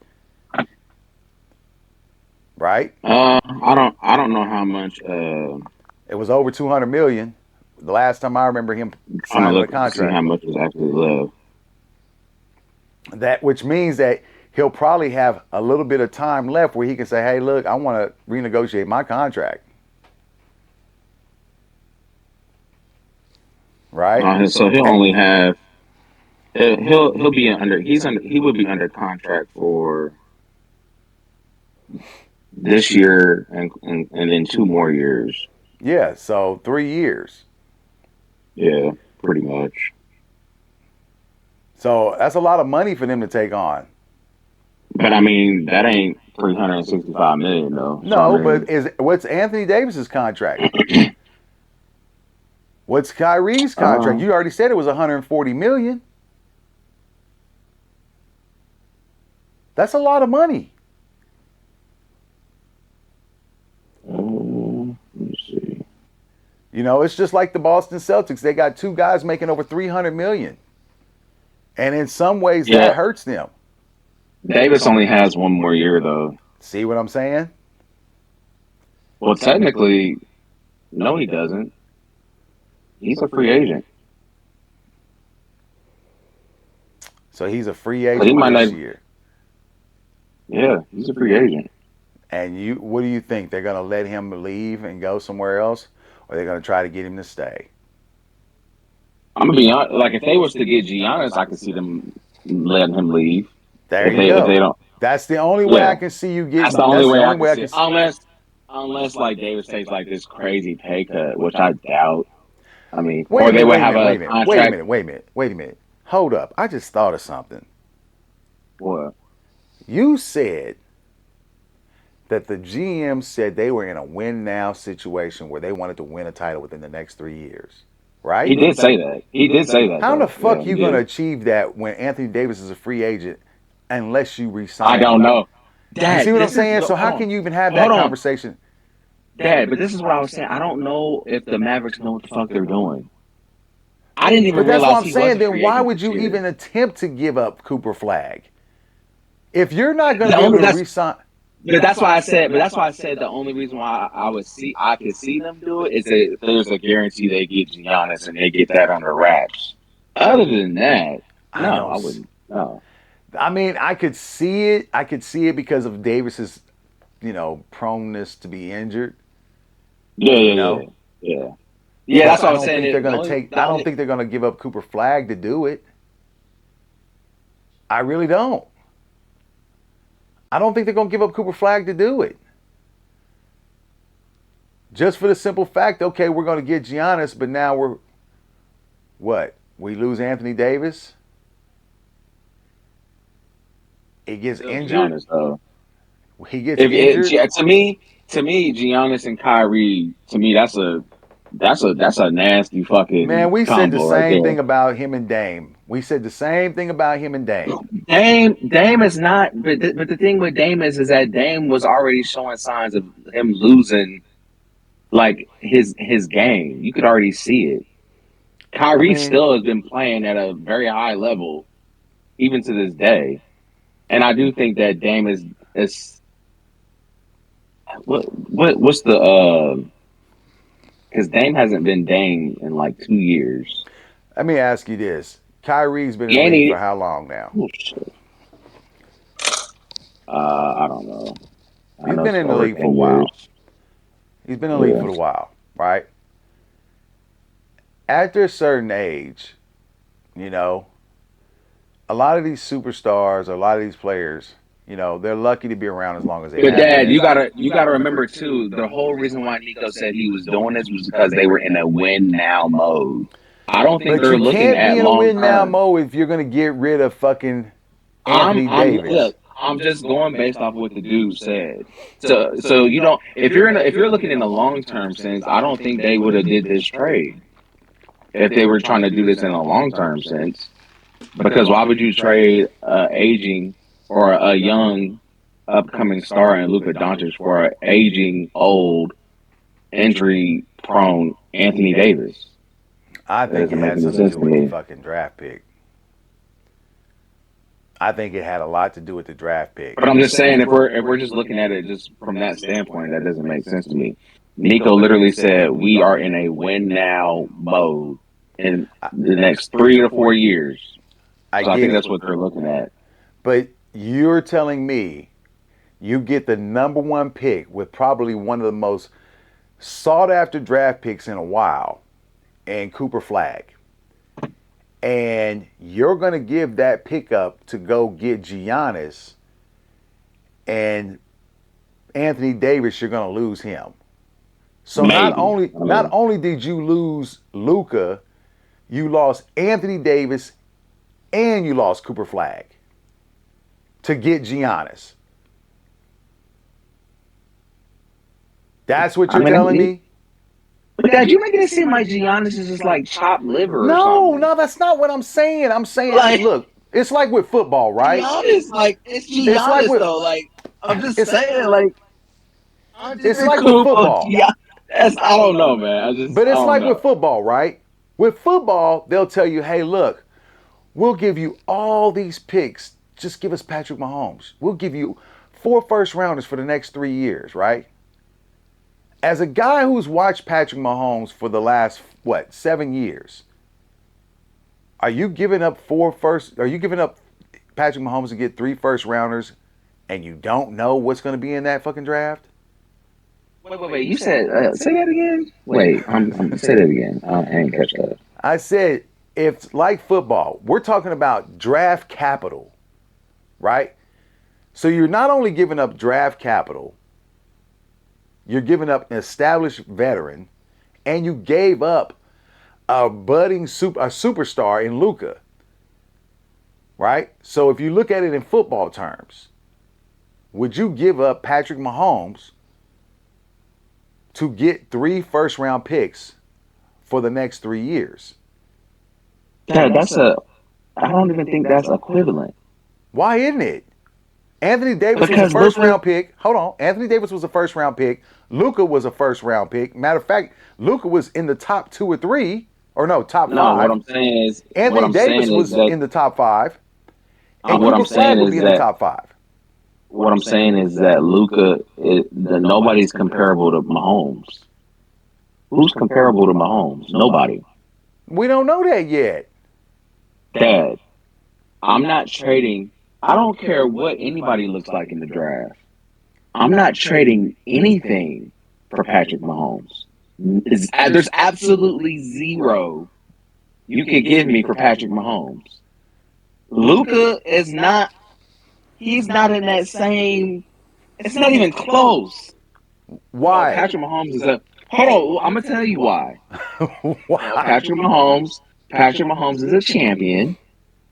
right? I don't know how much. It was over 200 million the last time I remember him Trying to signing a look to see contract. how much was actually left. That which means that he'll probably have a little bit of time left where he can say, "Hey, look, I want to renegotiate my contract." Right? So he'll only have he'll be under he would be under contract for this year and then 2 more years. Yeah, so 3 years. Yeah, pretty much. So that's a lot of money for them to take on. But I mean, that ain't 365 million though. So I No, but mean, what's Anthony Davis's contract? What's Kyrie's contract? uh, You already said it was 140 million. That's a lot of money. let me see. You know, it's just like the Boston Celtics. They got two guys making over 300 million. And in some ways Yeah, that hurts them. Davis only has 1 more year though. See what I'm saying? Well, technically, no, he doesn't. He's a free agent. So he's a free So he agent might this not. year. Yeah, he's a free agent. And what do you think? They're going to let him leave and go somewhere else? Or they're going to try to get him to stay? I'm gonna be honest. Like if they was to get Giannis, I could see them letting him leave. There If you they go. don't, That's the only way I yeah, can see you that's the getting. only That's the way I only can way I see can it. see. Unless like Davis takes like this crazy pay cut, which I doubt. I mean, Wait or a they minute, would wait a have minute, wait a a minute, wait a contract. minute, wait a minute, wait a minute. Hold up. I just thought of something. What? You said that the GM said they were in a win now situation where they wanted to win a title within the next 3 years, He right? did say that. He did say that How in the though. Yeah, fuck he you gonna did. achieve that when Anthony Davis is a free agent unless you I re-sign don't him? know, You see Dad. what I'm This is saying? So how hold on, can you even have that hold on, conversation? Dad. But this is what I was saying. I don't know if the Mavericks know what the fuck they're doing. I didn't even But that's what realize I'm he was saying. a Then free why agent would this you year. even attempt to give up Cooper Flagg if you're not going to The be able only to that's re-sign? But that's why I said. But that's why I said the only reason why I could see them do it is that if there's a guarantee they get Giannis and they get that under wraps. Other than that, I no, don't. I wouldn't. No. I mean, I could see it. I could see it because of Davis's, proneness to be injured. Yeah, You yeah, yeah, know, yeah, yeah. but That's what I I was don't saying. think they're The going to only, take. the I don't only. think they're going to give up Cooper Flagg to do it. I really don't. I don't think they're going to give up Cooper Flagg to do it. Just for the simple fact, okay, we're going to get Giannis, but now we're what? We lose Anthony Davis. He gets Still injured. Giannis though. He gets If it, injured. yeah, to me, Giannis and Kyrie, to me, that's a nasty Man, fucking we said the combo right same there. thing about him and Dame. We said the same thing about him and Dame. Dame is not, but the thing with Dame is that Dame was already showing signs of him losing like his game. You could already see it. I Kyrie mean, still has been playing at a very high level even to this day, and I do think that Dame is what's the because Dame hasn't been Dame in like 2 years. let me ask you this. Kyrie's been in He the ain't. league for how long now? Oh, shit. I don't know. I He's know been it's in the over league for a 10 years. while. He's been in the league Yeah. for a while, right? After a certain age, you know, a lot of these superstars, a lot of these players, they're lucky to be around as long as they But have Dad, been. you gotta remember too. The whole reason why Nico said he was doing this was because they were in a win now mode. I don't think But they're you looking can't be at in a long win now term. mode if you're going to get rid of fucking I'm Anthony I'm Davis. look. I'm just going based off what the dude said. So you don't if you're looking in the long term sense, I don't think they would have did this trade if they were trying to do this in a long term sense. Because why would you trade aging or a young upcoming star in Luka Doncic for an aging old injury prone Anthony Davis? I That think doesn't it make had any something to sense do to with the me. fucking draft pick. I think it had a lot to do with the draft pick. But I'm just saying, if we're just looking at it just from that standpoint, that doesn't make sense to me. Nico literally said we are in a win now mode in the next 3 to 4 years. I So I get think it. that's what they're looking at. But you're telling me you get the number one pick with probably one of the most sought after draft picks in a while, and Cooper Flagg. And you're going to give that pickup to go get Giannis, and Anthony Davis, you're going to lose him. So not Maybe. only I not mean, only did you lose Luka, you lost Anthony Davis and you lost Cooper Flagg to get Giannis. That's what I you're mean, telling me? but Dad, you making it seem like Giannis is just like chopped liver or No, something. no, that's not what I'm saying. I'm saying, Like look, it's like with football, right? Giannis, like it's It's like Giannis with though. Like I'm just it's saying, like Andre it's like with Cooper, football. yeah. That's I don't know, man. But I it's don't like with know. football, right? With football, they'll tell you, hey, look, we'll give you all these picks. Just give us Patrick Mahomes. We'll give you 4 first rounders for the next 3 years, right? As a guy who's watched Patrick Mahomes for the last, 7 years, are you giving up are you giving up Patrick Mahomes to get 3 first rounders and you don't know what's going to be in that fucking draft? Wait. You said say that again. Wait, I'm say that again. I ain't catch that. I said, if like football, we're talking about draft capital, right? So you're not only giving up draft capital, you're giving up an established veteran, and you gave up a superstar in Luka, right? So if you look at it in football terms, would you give up Patrick Mahomes to get 3 first round picks for the next 3 years? Dad, I don't even think that's equivalent. Why isn't it? Anthony Davis was a Because first Luka, round pick. Hold on. Anthony Davis was a first round pick. Luka was a first round pick. Matter of fact, Luka was in the top 2 or 3, or no, top no, what five. I'm saying is, Anthony Davis was in the top 5, and what I'm Cooper Flagg saying would be is in the that top 5. what I'm saying is that Luka, nobody's comparable to Mahomes. Who's comparable to Mahomes? Nobody. We don't know that yet. Dad, I'm not trading. I don't care what anybody looks like in the draft. I'm not trading anything for Patrick Mahomes. There's absolutely zero you can give me for Patrick Mahomes. Luka is not. He's not in that same. It's not even close. No, Why? Patrick Mahomes is a. Hold on, I'm gonna tell you why. No, Why? Patrick Mahomes. Patrick Mahomes is a champion,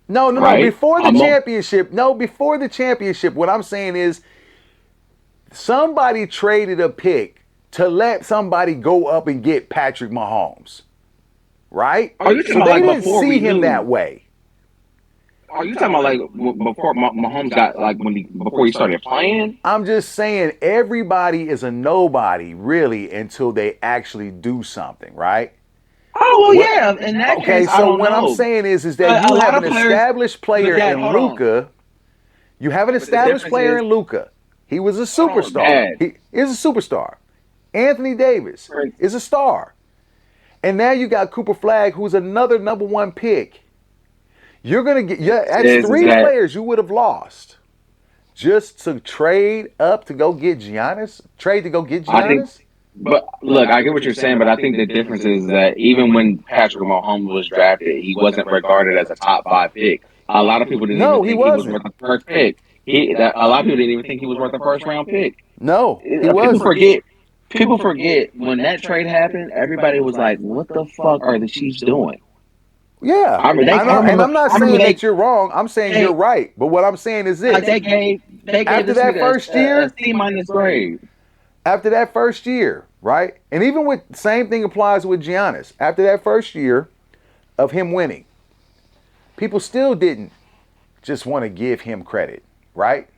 No, no, no. right? Before the championship, before the championship, what I'm saying is somebody traded a pick to let somebody go up and get Patrick Mahomes, right? Are you talking So about they like didn't before we see him knew? that way. Are you talking about like before Mahomes got like before he started playing? I'm just saying everybody is a nobody really until they actually do something, right? Oh well, What? yeah. In that Okay, case, I so don't what I'm know. saying is that But you a have lot an of players. established But player Dad, in hold on. Luka. You have an But the established difference player is, in Luka. He was a hold on, superstar. Dad. He is a superstar. Anthony Davis is a star. And now you got Cooper Flagg, who's another number one pick. You're gonna get that's Is 3 players you would have lost just to trade up to go get Giannis. Trade to go get I think. Giannis. But look, I get what you're saying, but I think the difference is that even when Patrick Mahomes was drafted, he wasn't regarded as a top 5 pick. A lot of people didn't even No, he think he was wasn't. worth the first pick. A lot of people didn't even think he was worth the first round pick. No, he People wasn't. forget. People forget when that trade happened. Everybody was like, "What the fuck are the Chiefs doing?" Yeah, I remember. I know, and I'm not I remember saying they. that you're wrong. I'm saying you're They right. But what I'm saying is like this: they gave after this that nigga first a year, C- grade. after that first year, right? And even with same thing applies with Giannis. After that first year of him winning, people still didn't just want to give him credit, right?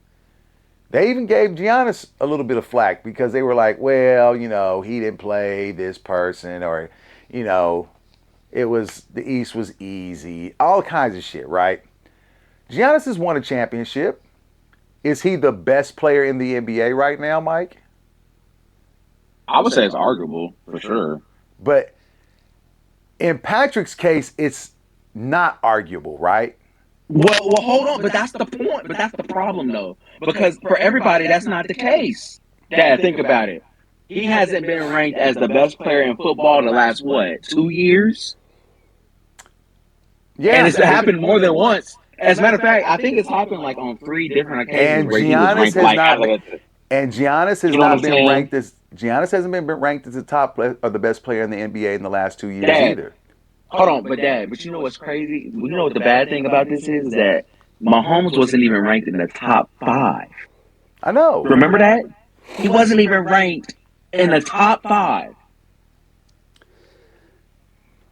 They even gave Giannis a little bit of flack because they were like, well, he didn't play this person, or, you know, the East was easy, all kinds of shit, right? Giannis has won a championship. Is he the best player in the NBA right now, Mike? I would say it's arguable for sure. But in Patrick's case, it's not arguable, right? Well, hold on, but that's the point. But that's the problem, though, because for everybody, that's not the case. Dad, think about it. He hasn't been ranked as the best player in football the last what 2 years, and Yeah. it's happened more than once. As a matter of fact, I think it's happened like on 3 different occasions And where he was Giannis ranked has like not as been, a, and Giannis has you know what I'm not been saying? ranked as Giannis hasn't been ranked as the top or the best player in the NBA in the last 2 years Dad, either. hold on, but Dad, but you know what's crazy? You know what the bad thing about this is that Mahomes wasn't even ranked in the top 5. I know. Remember that? He wasn't even ranked in the top 5.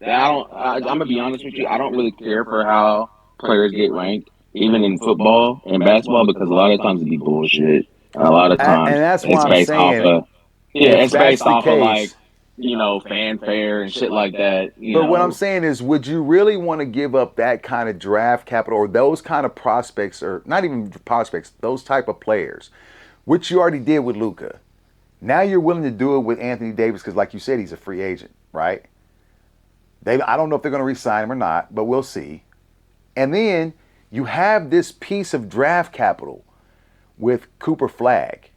I'm gonna be honest with you. I don't really care for how players get ranked, even in football and basketball, because a lot of times it be bullshit. And a lot of And times that's why it's I'm based off saying, of if it's that's based the off of like case, fanfare and shit like that. but what I'm saying is, would you really want to give up that kind of draft capital or those kind of prospects, or not even prospects, those type of players, which you already did with Luka? Now you're willing to do it with Anthony Davis because, like you said, he's a free agent, right? I don't know if they're going to re-sign him or not, but we'll see. And then you have this piece of draft capital with Cooper Flagg.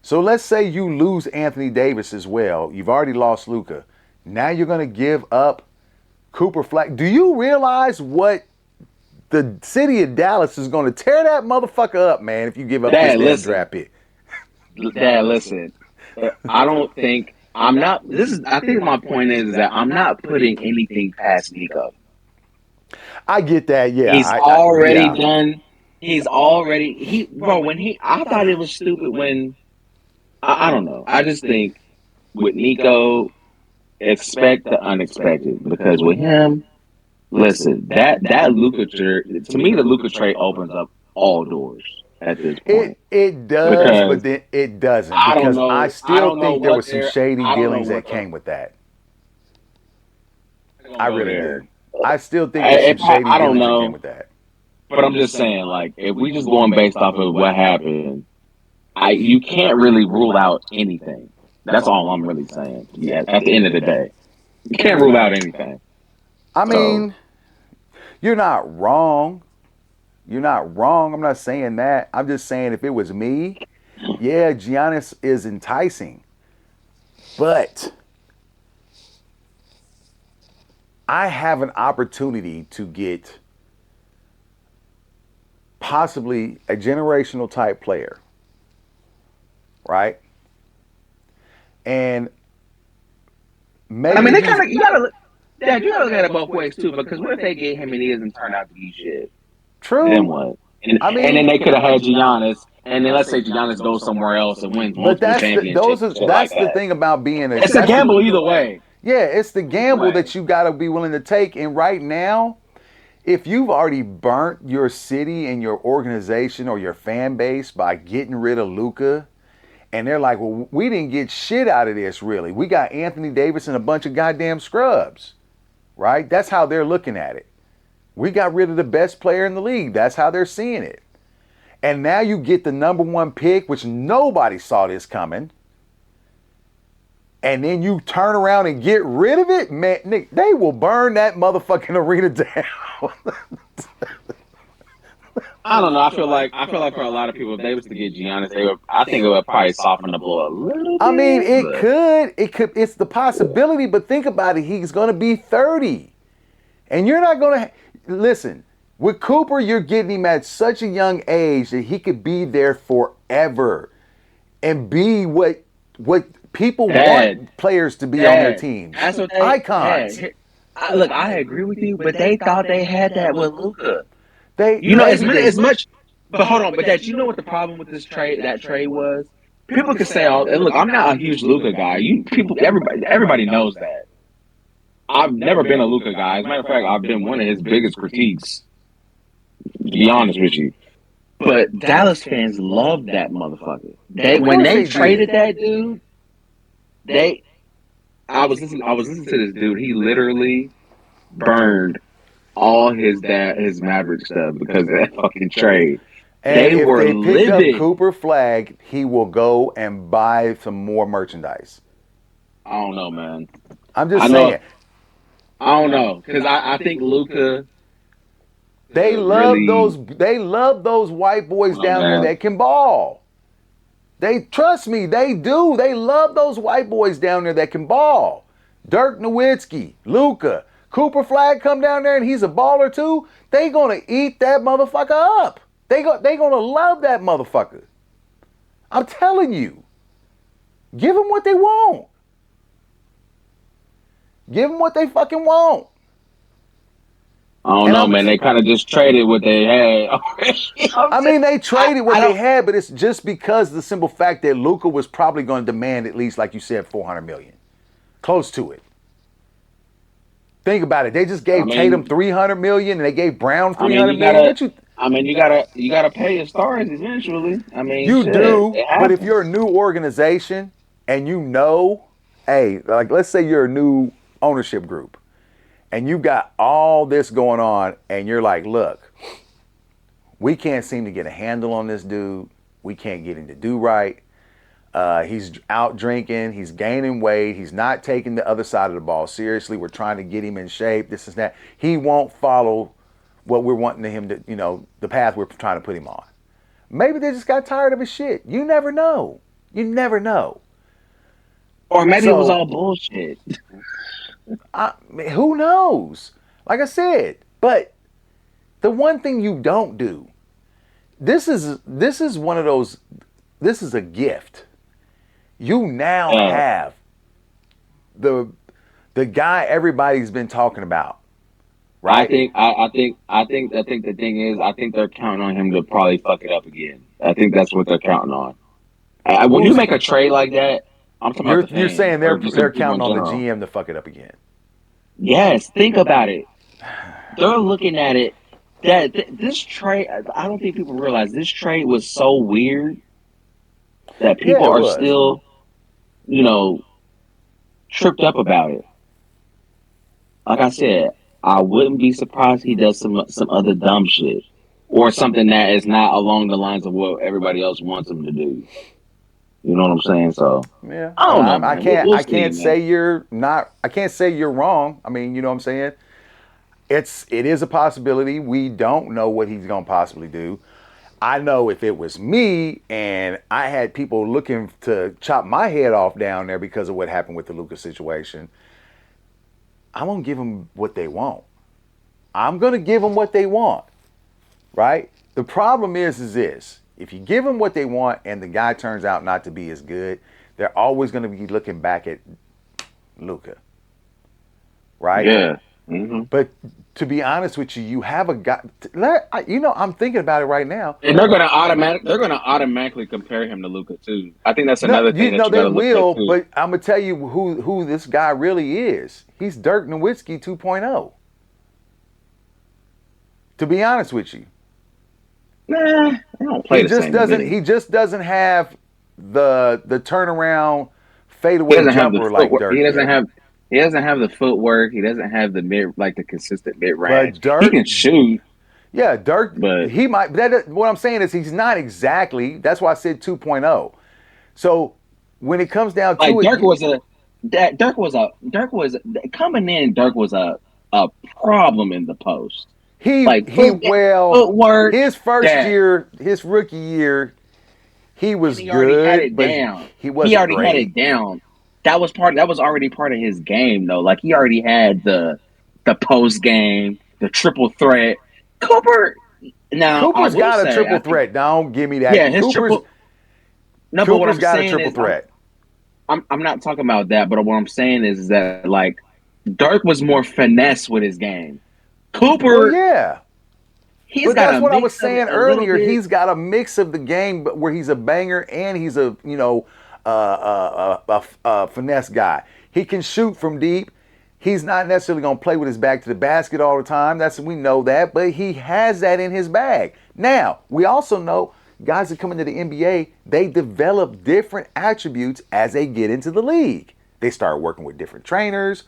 So let's say you lose Anthony Davis as well. You've already lost Luka. Now you're going to give up Cooper Flagg. Do you realize what the city of Dallas is going to tear that motherfucker up, man, if you give up this Dad, damn listen, draft pick? Dad, listen. I don't think I'm not. This is. I think my point is that I'm not putting anything past Nico. I get that, yeah. He's already Yeah. done. He's already bro. When I thought it was stupid when I don't know. I just think with Nico, expect the unexpected because with him, listen, that Luka to me the Luka trade opens up all doors at this point It does, but because then it doesn't I don't because I know. I still don't know think there what was some they're. shady I don't know dealings what that the. came with that. I'm gonna I go really there. do. I still think there's some shady I don't dealings that came know, with that. but I'm just saying, like, if we just going based off of what happened, you can't really rule out anything. That's all I'm really saying. Yeah, at the end of the day, you can't rule out anything. I So mean, you're not wrong. You're not wrong. I'm not saying that. I'm just saying if it was me, yeah, Giannis is enticing. But I have an opportunity to get possibly a generational type player, right? And I mean, maybe they he's kind of you gotta look at it both ways too. Because what if they get him and he doesn't turn out to be shit? Then true. what? I And then mean, they could have had Giannis, and then let's say Giannis goes somewhere else and wins but multiple championships and shit like that's the that. thing about being a It's a that's the gamble either way. yeah, it's the Either gamble way. that you got to be willing to take. And right now, if you've already burnt your city and your organization or your fan base by getting rid of Luka, and they're like, well, we didn't get shit out of this really. We got Anthony Davis and a bunch of goddamn scrubs, right? That's how they're looking at it. We got rid of the best player in the league. That's how they're seeing it. And now you get the number one pick, which nobody saw this coming. And then you turn around and get rid of it, man, Nick, they will burn that motherfucking arena down. I don't know. I feel like for a lot of people, if they was to get Giannis, I think it would probably soften the blow a little I mean, bit. it But could. It could. It's the possibility, but think about it. He's going to be 30. And you're not going to listen. With Cooper, you're getting him at such a young age that he could be there forever and be what people Dad, want players to be on their Dad, teams. that's what Icons. look. I agree with you, but they thought they had that with Luca. They You know, as maybe many, they as much. But hold on, but Dad, you know what the problem with this trade? That trade was. People could say, "Oh, look, I'm not a huge Luca guy." Everybody knows that. I've never been a Luca guy. As a matter of fact, I've been one of his biggest critiques. To be honest with you. But Dallas fans loved that motherfucker. of When course they they traded did. that dude, they I was listening to this dude. He literally burned all his Maverick stuff because of that fucking trade. And They if were they pick up livid. Cooper Flagg, he will go and buy some more merchandise. I don't know, man. I'm just I know. saying. I don't know because I think Luca really. They love those white boys Oh down there man. that can ball. They trust me, they do. They love those white boys down there that can ball. Dirk Nowitzki, Luca, Cooper Flagg come down there and he's a baller too. They gonna eat that motherfucker up. They gonna love that motherfucker. I'm telling you. Give them what they want. Give them what they fucking want. I don't And know, I'm man. They kind of just traded what they had already. I mean, they traded what I they don't. had, but it's just because the simple fact that Luka was probably going to demand at least, like you said, 400 million, close to it. Think about it. They just I gave Tatum mean, 300 million, and they gave Brown I mean, 300 million. What you you gotta pay your stars eventually. I mean, you shit, do? it But if you're happens. a new organization and you know, hey, like let's say you're a new ownership group, and you got all this going on, and you're like, look, we can't seem to get a handle on this dude. We can't get him to do right. He's out drinking. He's gaining weight. He's not taking the other side of the ball seriously. We're trying to get him in shape. This is that. He won't follow what we're wanting him to, the path we're trying to put him on. Maybe they just got tired of his shit. You never know. You never know. Or maybe it was So, all bullshit. who knows? Like I said, but the one thing you don't do, this is one of those, this is a gift. You now Uh, have the the guy everybody's been talking about, right? I think the thing is, I think they're counting on him to probably fuck it up again. I think that's what they're counting on. When you Who's make a trade like that, I'm talking about the you're fans saying or just they're some people in counting on the general. GM to fuck it up again? Yes, think about it. They're looking at it that this trade. I don't think people realize this trade was so weird that Yeah, people it are was. still, you know, tripped up about it. Like I said, I wouldn't be surprised he does some other dumb shit or something that is not along the lines of what everybody else wants him to do. You know what I'm saying? So Yeah, I don't know, I man. can't We'll I see, can't man. say you're not. I can't say you're wrong. I mean, you know what I'm saying? It is a possibility. We don't know what he's gonna possibly do. I know if it was me and I had people looking to chop my head off down there because of what happened with the Lucas situation, I'm gonna give them what they want. I'm gonna give them what they want, right? The problem is this: if you give them what they want and the guy turns out not to be as good, they're always gonna be looking back at Luca, right? Yeah. Hmm. But to be honest with you, you have a guy. I'm thinking about it right now. And they're gonna automatically compare him to Luca too. I think that's No, another thing that you they got to look at will, too. but I'm gonna tell you who this guy really is. He's Dirk Nowitzki 2.0. To be honest with you, Nah, they don't play the same to me. he just doesn't have the turnaround He fadeaway doesn't have the jumper like footwork. Dirk did. He doesn't have the footwork. He doesn't have the mid like the consistent mid range. But He Dirk, can shoot, yeah, Dirk, but he might. What I'm saying is he's not exactly. That's why I said 2.0. So when it comes down like to it, Dirk was coming in. Dirk was a problem in the post. Like he well, footwork his first that, year, his rookie year, he and was he already had good, it but down. he He wasn't already had great. it down. That was already part of his game though. Like he already had the post game, the triple threat. Cooper. Now I Cooper's will got a say, triple I think threat. Don't give me that. yeah, his triple. No, but what Cooper's I'm got a saying triple is threat. I'm not talking about that, but what I'm saying is that like Dirk was more finesse with his game. Well, Cooper, yeah. he's But got that's a what I was mix of it saying a little earlier. bit. He's got a mix of the game, but where he's a banger and he's a finesse guy. He can shoot from deep. He's not necessarily going to play with his back to the basket all the time. We know that, but he has that in his bag. Now we also know guys that come into the NBA, they develop different attributes as they get into the league. They start working with different trainers,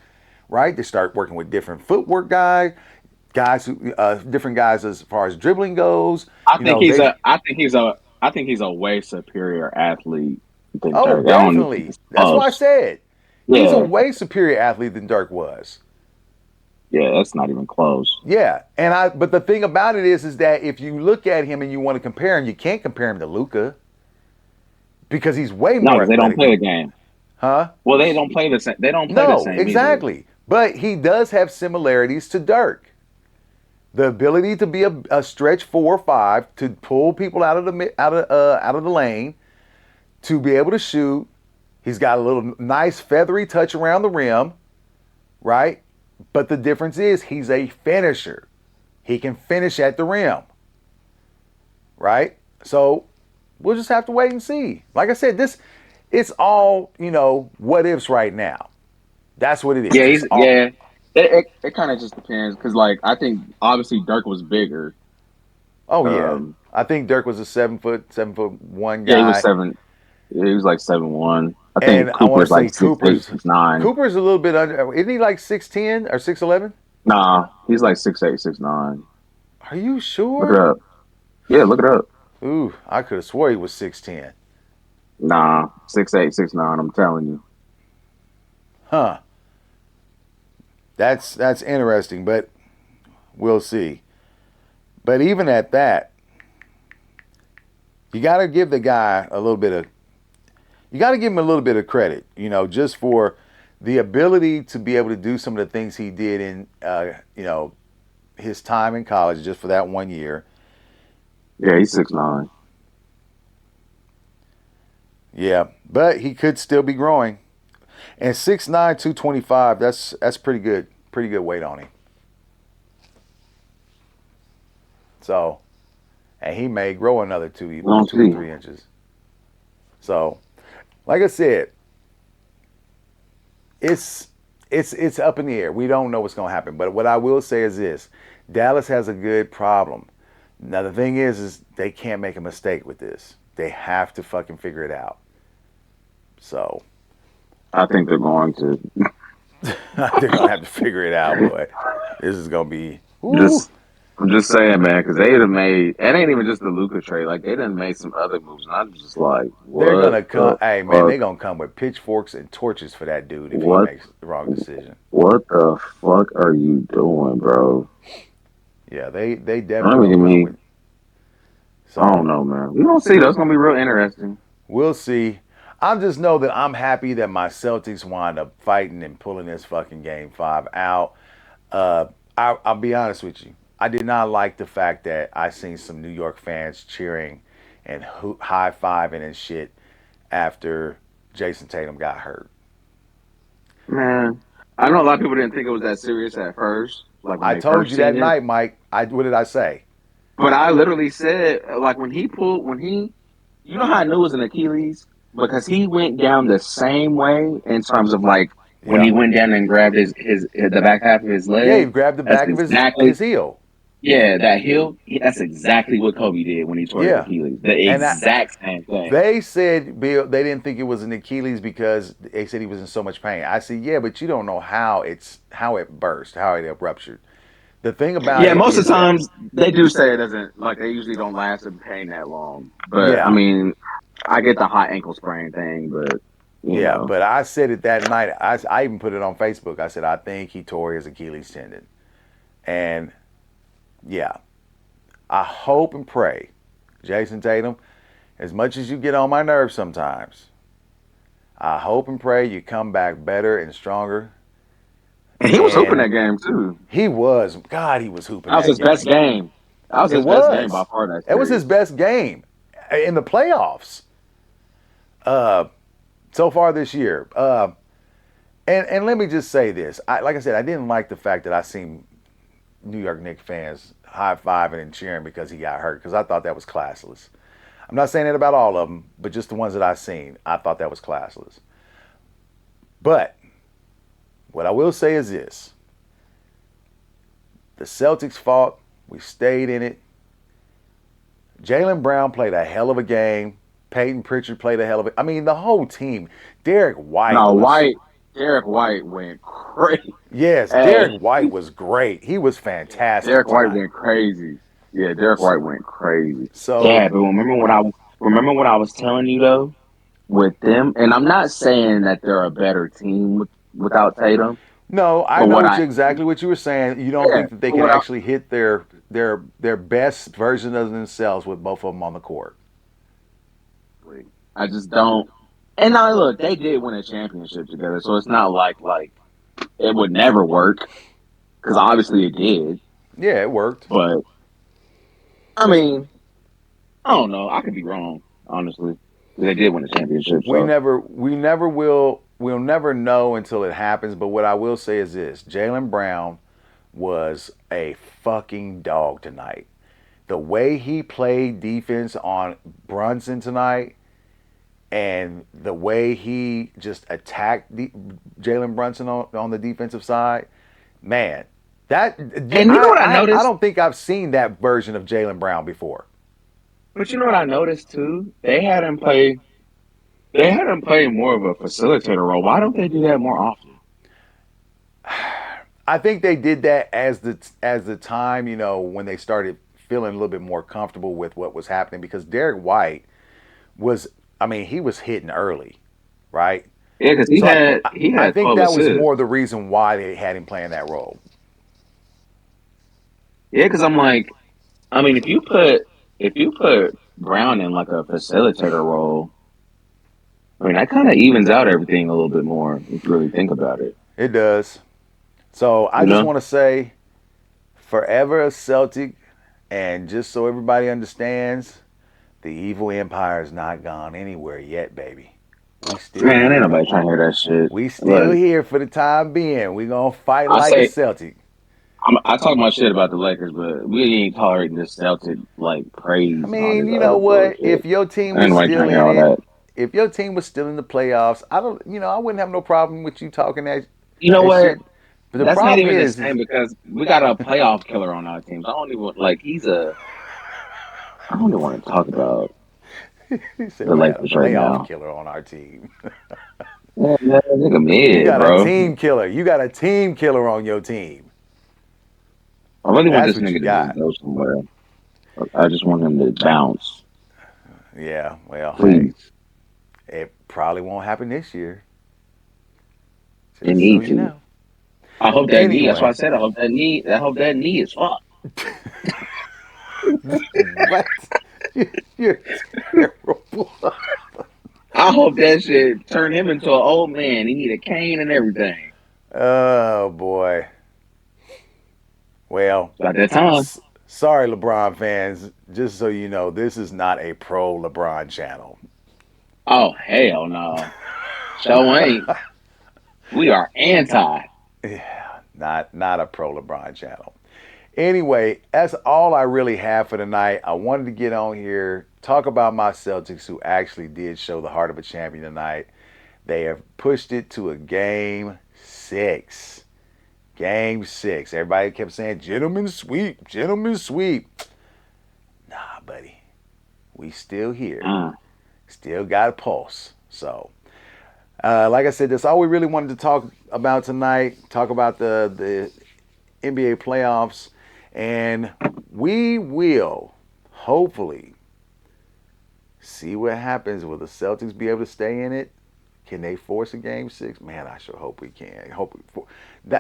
right? They start working with different footwork guys who different guys as far as dribbling goes. I You think know, he's they a. I think he's a. I think he's a way superior athlete than oh Dirk. I don't even think definitely. it's That's why I close. said he's a Yeah, way superior athlete than Dirk was. yeah, that's not even close. Yeah, but the thing about it is that if you look at him and you want to compare him, you can't compare him to Luca because he's way No, more because they don't athletic play than, the game. huh? Well, they don't play the same. They don't play the No, same either. exactly. But he does have similarities to Dirk. The ability to be a stretch 4 or 5, to pull people out of the lane, to be able to shoot. He's got a little nice feathery touch around the rim, right? But the difference is he's a finisher. He can finish at the rim, right? So we'll just have to wait and see. Like I said, it's all, what ifs right now. That's what it Yeah, is. It's he's all yeah. It kind of just depends because like I think obviously Dirk was bigger. oh yeah. Um, I think Dirk was a 7'1" yeah, he was guy. seven. Yeah, he was like 7'1". I think And I want to Cooper's say like 6'8", Cooper's 6'9". Cooper's a little bit under. Isn't he like 6'10" or 6'11"? Nah, he's like 6'8", 6'9". Are you Look it sure? up. Yeah, look it up. Ooh, I could have swore he was 6'10". Nah, 6'8", 6'9". I'm telling you. Huh. That's interesting, but we'll see. But even at that, you got to give the guy a little bit of you got to give him a little bit of credit, just for the ability to be able to do some of the things he did in his time in college just for that 1 year. Yeah, he's 6'9". Yeah, but he could still be growing. And 6'9", 225, that's pretty good. Pretty good weight on him. So, and he may grow another We don't two or see. 3 inches. So, like I said, it's up in the air. We don't know what's going to happen. But what I will say is this: Dallas has a good problem. Now the thing is they can't make a mistake with this. They have to fucking figure it out. So I think they're going to they're gonna have to figure it out, boy. This is gonna be. Ooh, just. I'm just saying, man, because they have made. It ain't even just the Luka trade. Like they done made some other moves, and I'm just like, they're what gonna come. the Hey man, they're fuck? gonna come with pitchforks and torches for that dude if he What makes the wrong decision. what the fuck are you doing, bro? Yeah, they I definitely gonna come mean, with. I don't So know, man. We don't see. That's gonna be real interesting. we'll see. I just know that I'm happy that my Celtics wind up fighting and pulling this fucking game 5 out. Uh, I'll be honest with you. I did not like the fact that I seen some New York fans cheering and high fiving and shit after Jason Tatum got hurt. Man, I know a lot of people didn't think it was that serious at first, like when I they told first you that seen it. night, Mike. What did I say? But I literally said, like you know how I knew it was an Achilles because he went down the same way in terms of like when Yeah, he went down and grabbed his the back half of his yeah. He leg. grabbed the That's back of exactly his heel. yeah, that heel. That's exactly what Kobe did when he tore his Yeah, Achilles. The and exact same thing. they said Bill they didn't think it was an Achilles because they said he was in so much pain. I said, yeah, but you don't know how it burst, how it ruptured. The thing about Yeah, it most of is the that times they do say it doesn't like they usually don't last in pain that long. But I yeah, mean, I get the hot ankle sprain thing, but you yeah. know, But I said it that night. I even put it on Facebook. I said I think he tore his Achilles tendon, and yeah, I hope and pray, Jason Tatum, as much as you get on my nerves sometimes, I hope and pray you come back better and stronger. and he was hoping And that game too. God, he was hooping That was that his best game. game. That was It his best game by was. far that It was his series. best game in the playoffs so far this year. And let me just say this. Like I said, I didn't like the fact that I seen New York Knicks fans high fiving and cheering because he got hurt because I thought that was classless. I'm not saying that about all of them, but just the ones that I seen, I thought that was classless. But what I will say is this: the Celtics fought. We stayed in it. Jaylen Brown played a hell of a game. Peyton Pritchard played a hell of a. I mean, the whole team. Derek White No, was. White. Derek White went crazy. Yes, Hey, Derek White was great. He was fantastic Derek White tonight. went crazy. Yeah, Derek White went crazy. So, Yeah, but remember what I was telling you though with them, and I'm not saying that they're a better team without Tatum, no, I but know what I exactly what you were saying. You don't yeah, think that they but can what I actually hit their best version of themselves with both of them on the court. I just don't. And now look, they did win a championship together, so it's not like it would never work because obviously it did. Yeah, it worked. But I mean, I don't know. I could be wrong, honestly. They did win a championship, so We never will. We'll never know until it happens. But what I will say is this: Jaylen Brown was a fucking dog tonight. The way he played defense on Brunson tonight, and the way he just attacked Jalen Brunson on the defensive side, man, that and you know what I I noticed? don't think I've seen that version of Jalen Brown before. But you know what I noticed too? They had him play more of a facilitator role. Why don't they do that more often? I think they did that as the time, when they started feeling a little bit more comfortable with what was happening, because Derek White was, I mean, he was hitting early, right? Yeah, because So he I had think 12 that was assists. more the reason why they had him playing that role. Yeah, because I'm like, I mean, if you put Brown in like a facilitator role, I mean, that kind of evens out everything a little bit more if you really think about it. It does. So I You just know? want to say, forever a Celtic, and just so everybody understands, the evil empire is not gone anywhere yet, baby. We still Man, ain't here. nobody trying to hear that shit. We still Look, here for the time being. We gonna fight I like a say Celtic. I talk my shit about the Lakers, but we ain't tolerating this Celtic like I praise and all mean, this you know other what? bullshit. If your team Ain't was nobody trying still to hear in all it, that. if your team was still in the playoffs, I wouldn't have no problem with you talking You know that what? shit. But the That's not problem even the is same because we got a playoff killer on our team. So I don't even like he's a. I don't even want to talk about he said the we had a Lakers right playoff now. killer on our team. Yeah, man, nigga You mid, got a bro. team killer. You got a team killer on your team. I really want That's this what you nigga to just got. go somewhere. I just want him to bounce, Yeah, well, hey, please. it probably won't happen this year. They Just so need you to. know. I hope that knee. That's why I Anyway, said I hope that knee. I hope that knee is fucked. what? You're terrible. I hope that shit turn him into an old man. He need a cane and everything. Oh boy. Well, About that time. sorry, LeBron fans. Just so you know, this is not a pro LeBron channel. Oh hell no. So ain't. We are anti. Yeah, not a pro LeBron channel. Anyway, that's all I really have for tonight. I wanted to get on here, talk about my Celtics, who actually did show the heart of a champion tonight. They have pushed it to a game six. Game six. Everybody kept saying, gentlemen sweep, gentlemen sweep. Nah, buddy. We still here. Mm. Still got a pulse. So, like I said, that's all we really wanted to talk about tonight. Talk about the NBA playoffs. And we will hopefully see what happens. Will the Celtics be able to stay in it? Can they force a game six? Man, I sure hope we can.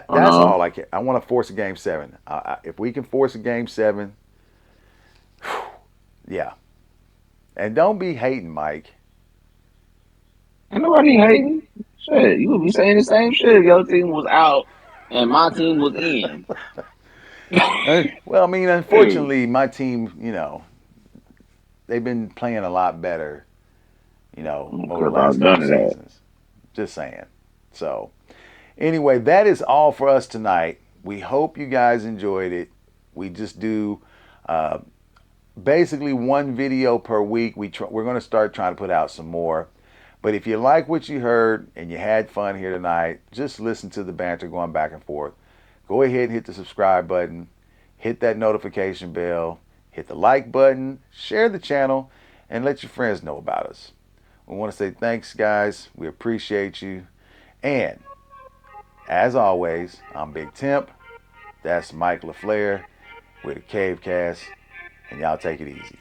Oh That's no. all I can. I want to force a game seven. If we can force a game seven, yeah. And don't be hating, Mike. Ain't nobody hating. Shit, you would be saying the same shit if your team was out and my team was in. Well, I mean, Dude, unfortunately, my team, they've been playing a lot better, I don't over care the last about couple none of that. seasons. Just saying. So, anyway, that is all for us tonight. We hope you guys enjoyed it. We just do uh, basically one video per week. We're going to start trying to put out some more. But if you like what you heard and you had fun here tonight, just listen to the banter going back and forth. Go ahead and hit the subscribe button, hit that notification bell, hit the like button, share the channel, and let your friends know about us. We want to say thanks, guys. We appreciate you. And As always, I'm Big Temp. That's Mike LaFleur with a Cave Cast, and y'all take it easy.